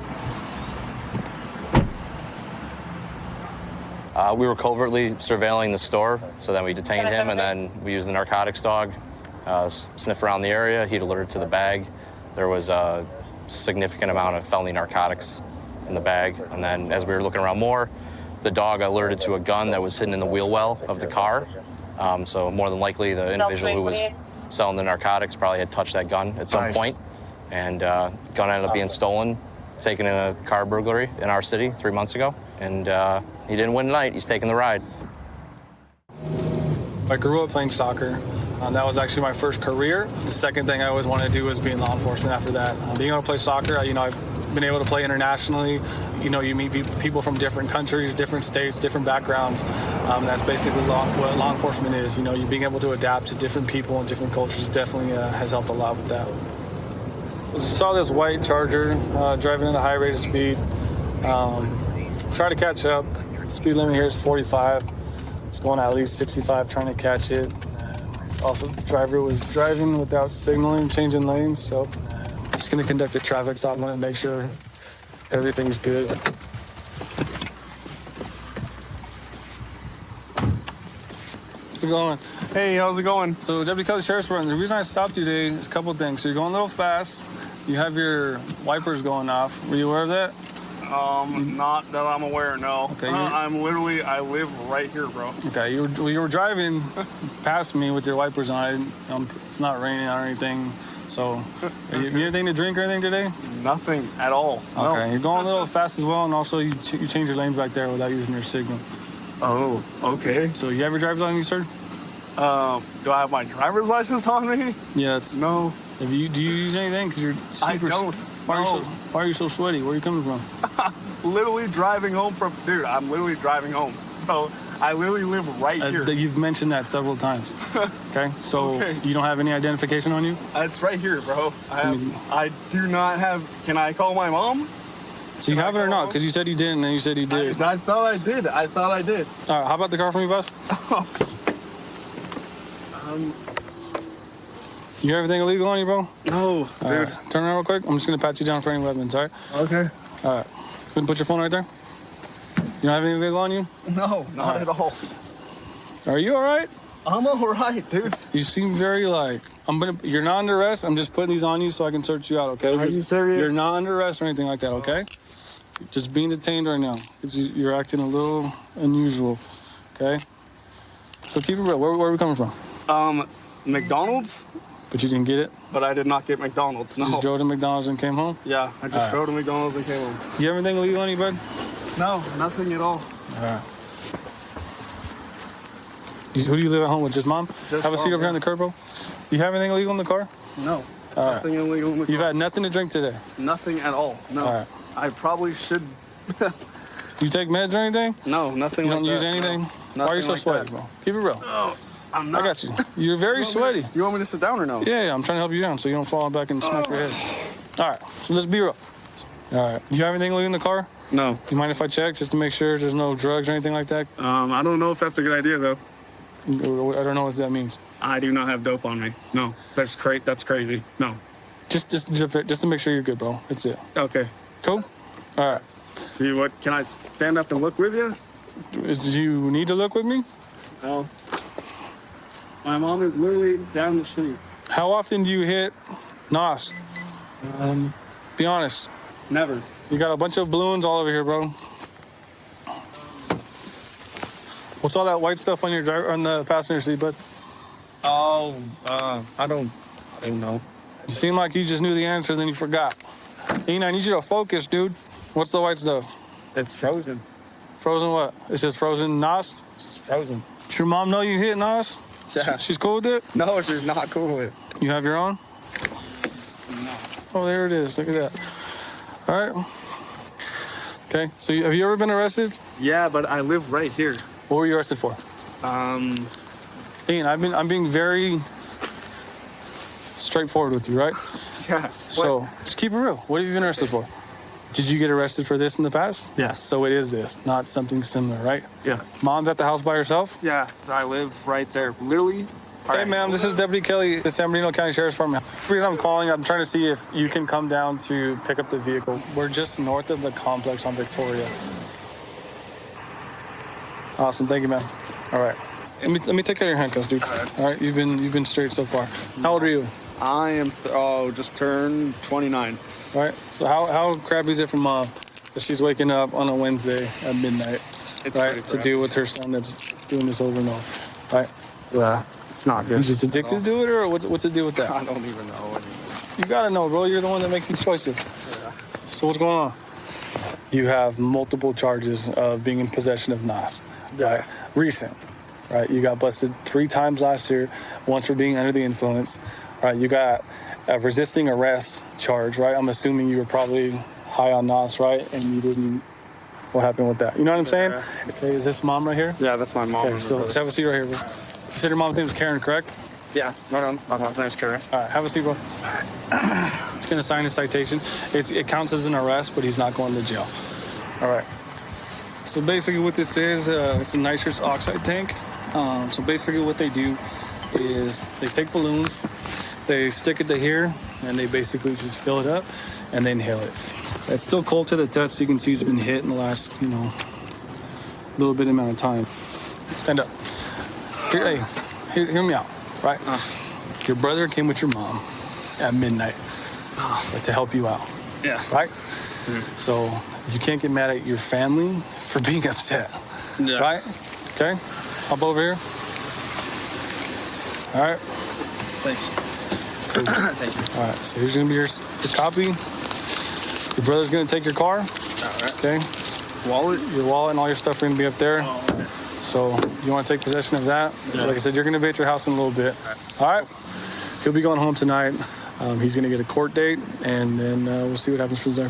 We were covertly surveilling the store, so then we detained him, and then we used the narcotics dog, sniff around the area. He'd alerted to the bag. There was a significant amount of felony narcotics in the bag, and then as we were looking around more, the dog alerted to a gun that was hidden in the wheel well of the car. So more than likely, the individual who was selling the narcotics probably had touched that gun at some point, and gun ended up being stolen. taken in a car burglary in our city 3 months ago, and he didn't win tonight. He's taking the ride. I grew up playing soccer. That was actually my first career. The second thing I always wanted to do was be in law enforcement after that. Being able to play soccer, I've been able to play internationally. You meet people from different countries, different states, different backgrounds. That's basically what law enforcement is. You being able to adapt to different people and different cultures definitely has helped a lot with that. I saw this white Charger driving at a high rate of speed. Try to catch up. Speed limit here is 45. It's going at least 65 trying to catch it. Also, the driver was driving without signaling, changing lanes, so just going to conduct a traffic stop. I want to make sure everything's good. How's it going? Hey, how's it going? So, Deputy Kelly Sheriff's Department, the reason I stopped you today is a couple of things. So, you're going a little fast. You have your wipers going off. Were you aware of that? Not that I'm aware, no. Okay, I live right here, bro. Okay, you were driving past me with your wipers on. It's not raining or anything. So, you anything to drink or anything today? Nothing at all. Okay, No. you're going a little fast as well, and also you change your lanes back there without using your signal. Oh, okay. So, you have your driver's on you, sir? Do I have my driver's license on me? Yeah. No. Do you use anything? Because you're super. I don't. Why are you so sweaty? Where are you coming from? Literally driving home from... Dude, I'm literally driving home. So, I literally live right here. You've mentioned that several times. Okay? So, you don't have any identification on you? It's right here, bro. I do not have... Can I call my mom? So, you have it or not? Because you said you didn't, and then you said you did. I thought I did. All right, how about the car for me, boss? You have everything illegal on you, bro? No, dude. Right. Turn around real quick. I'm just going to pat you down for any weapons, all right? Okay. All right. Go ahead and put your phone right there. You don't have anything illegal on you? No, not at all. Are you all right? I'm all right, dude. You seem very you're not under arrest. I'm just putting these on you so I can search you out, okay? Are you serious? You're not under arrest or anything like that, okay? You're just being detained right now. You're acting a little unusual, okay? So keep it real. Where are we coming from? McDonald's? But you didn't get it? But I did not get McDonald's, no. You just drove to McDonald's and came home? Yeah, I just drove to McDonald's and came home. You have anything illegal on you, bud? No, nothing at all. All right. Who do you live at home with? Just mom? Just have a seat mom, over here in the curb, bro. You have anything illegal in the car? No. All Nothing illegal in the car. You've had nothing to drink today? Nothing at all, no. All right. I probably should... You take meds or anything? No, nothing you like that. You don't use anything? No. Why are you so like sweaty, that. bro? Keep it real. Oh, I'm not. I got you. You're very sweaty. Do you want me to sit down or no? Yeah, I'm trying to help you down so you don't fall back and smack your head. All right, so let's be real. All right, do you have anything illegal in the car? No. You mind if I check just to make sure there's no drugs or anything like that? I don't know if that's a good idea, though. I don't know what that means. I do not have dope on me. No, that's crazy. No. Just to make sure you're good, bro. That's it. Okay. Cool? All right. See what? Can I stand up and look with you? Do you need to look with me? No. My mom is literally down the street. How often do you hit NOS? Be honest. Never. You got a bunch of balloons all over here, bro. What's all that white stuff on your on the passenger seat, bud? Oh, I don't know. You seem like you just knew the answer, then you forgot. Ian, I need you to focus, dude. What's the white stuff? It's frozen. Frozen what? It's just frozen NOS? It's frozen. Does your mom know you hit NOS? Yeah. She's cool with it? No, she's not cool with it. You have your own? No. Oh, there it is. Look at that. All right. Okay. So have you ever been arrested? Yeah, but I live right here. What were you arrested for? Ian, I'm being very straightforward with you, right? Yeah. So just keep it real. What have you been arrested for? Did you get arrested for this in the past? Yes. So it is this, not something similar, right? Yeah. Mom's at the house by herself? Yeah, I live right there. Literally. Hey, ma'am, this is Deputy Kelly, the San Bernardino County Sheriff's Department. The reason I'm calling, I'm trying to see if you can come down to pick up the vehicle. We're just north of the complex on Victoria. Awesome, thank you, ma'am. All right. Let me take care of your handcuffs, dude. All right, you've been straight so far. How old are you? I am, just turned 29. All right, so how crappy is it for mom that she's waking up on a Wednesday at midnight, to deal with her son that's doing this over and over, right? Yeah, it's not good. You just addicted to it, or what's the deal with that? I don't even know anymore. You gotta know, bro. You're the one that makes these choices. Yeah. So what's going on? You have multiple charges of being in possession of NOS. Right? Recent. Right? You got busted 3 times last year, once for being under the influence. Right? You got a resisting arrest charge, right? I'm assuming you were probably high on NOS, right? And you didn't. What happened with that? You know what I'm saying? Okay, is this mom right here? Yeah, that's my mom. Okay, so let's have a seat right here, bro. You said your mom's name is Karen, correct? Yeah, no, my mom's name is Karen. All right, have a seat, bro. He's going to sign a citation. It counts as an arrest, but he's not going to jail. All right. So basically what this is, it's a nitrous oxide tank. So basically what they do is they take balloons, they stick it to here, and they basically just fill it up and they inhale it. It's still cold to the touch, so you can see it's been hit in the last, little bit amount of time. Stand up. Here, hey, hear me out, right? Your brother came with your mom at midnight to help you out. Yeah. Right? So you can't get mad at your family for being upset. Yeah. Right? Okay? Hop over here. All right. Thanks. Cool. Thank you. All right, so here's gonna be your copy. Your brother's gonna take your car. All right. Okay. Your wallet and all your stuff are gonna be up there. Oh, okay. So you wanna take possession of that? Yeah. Like I said, you're gonna be at your house in a little bit. All right. He'll be going home tonight. He's gonna get a court date, and then we'll see what happens from there.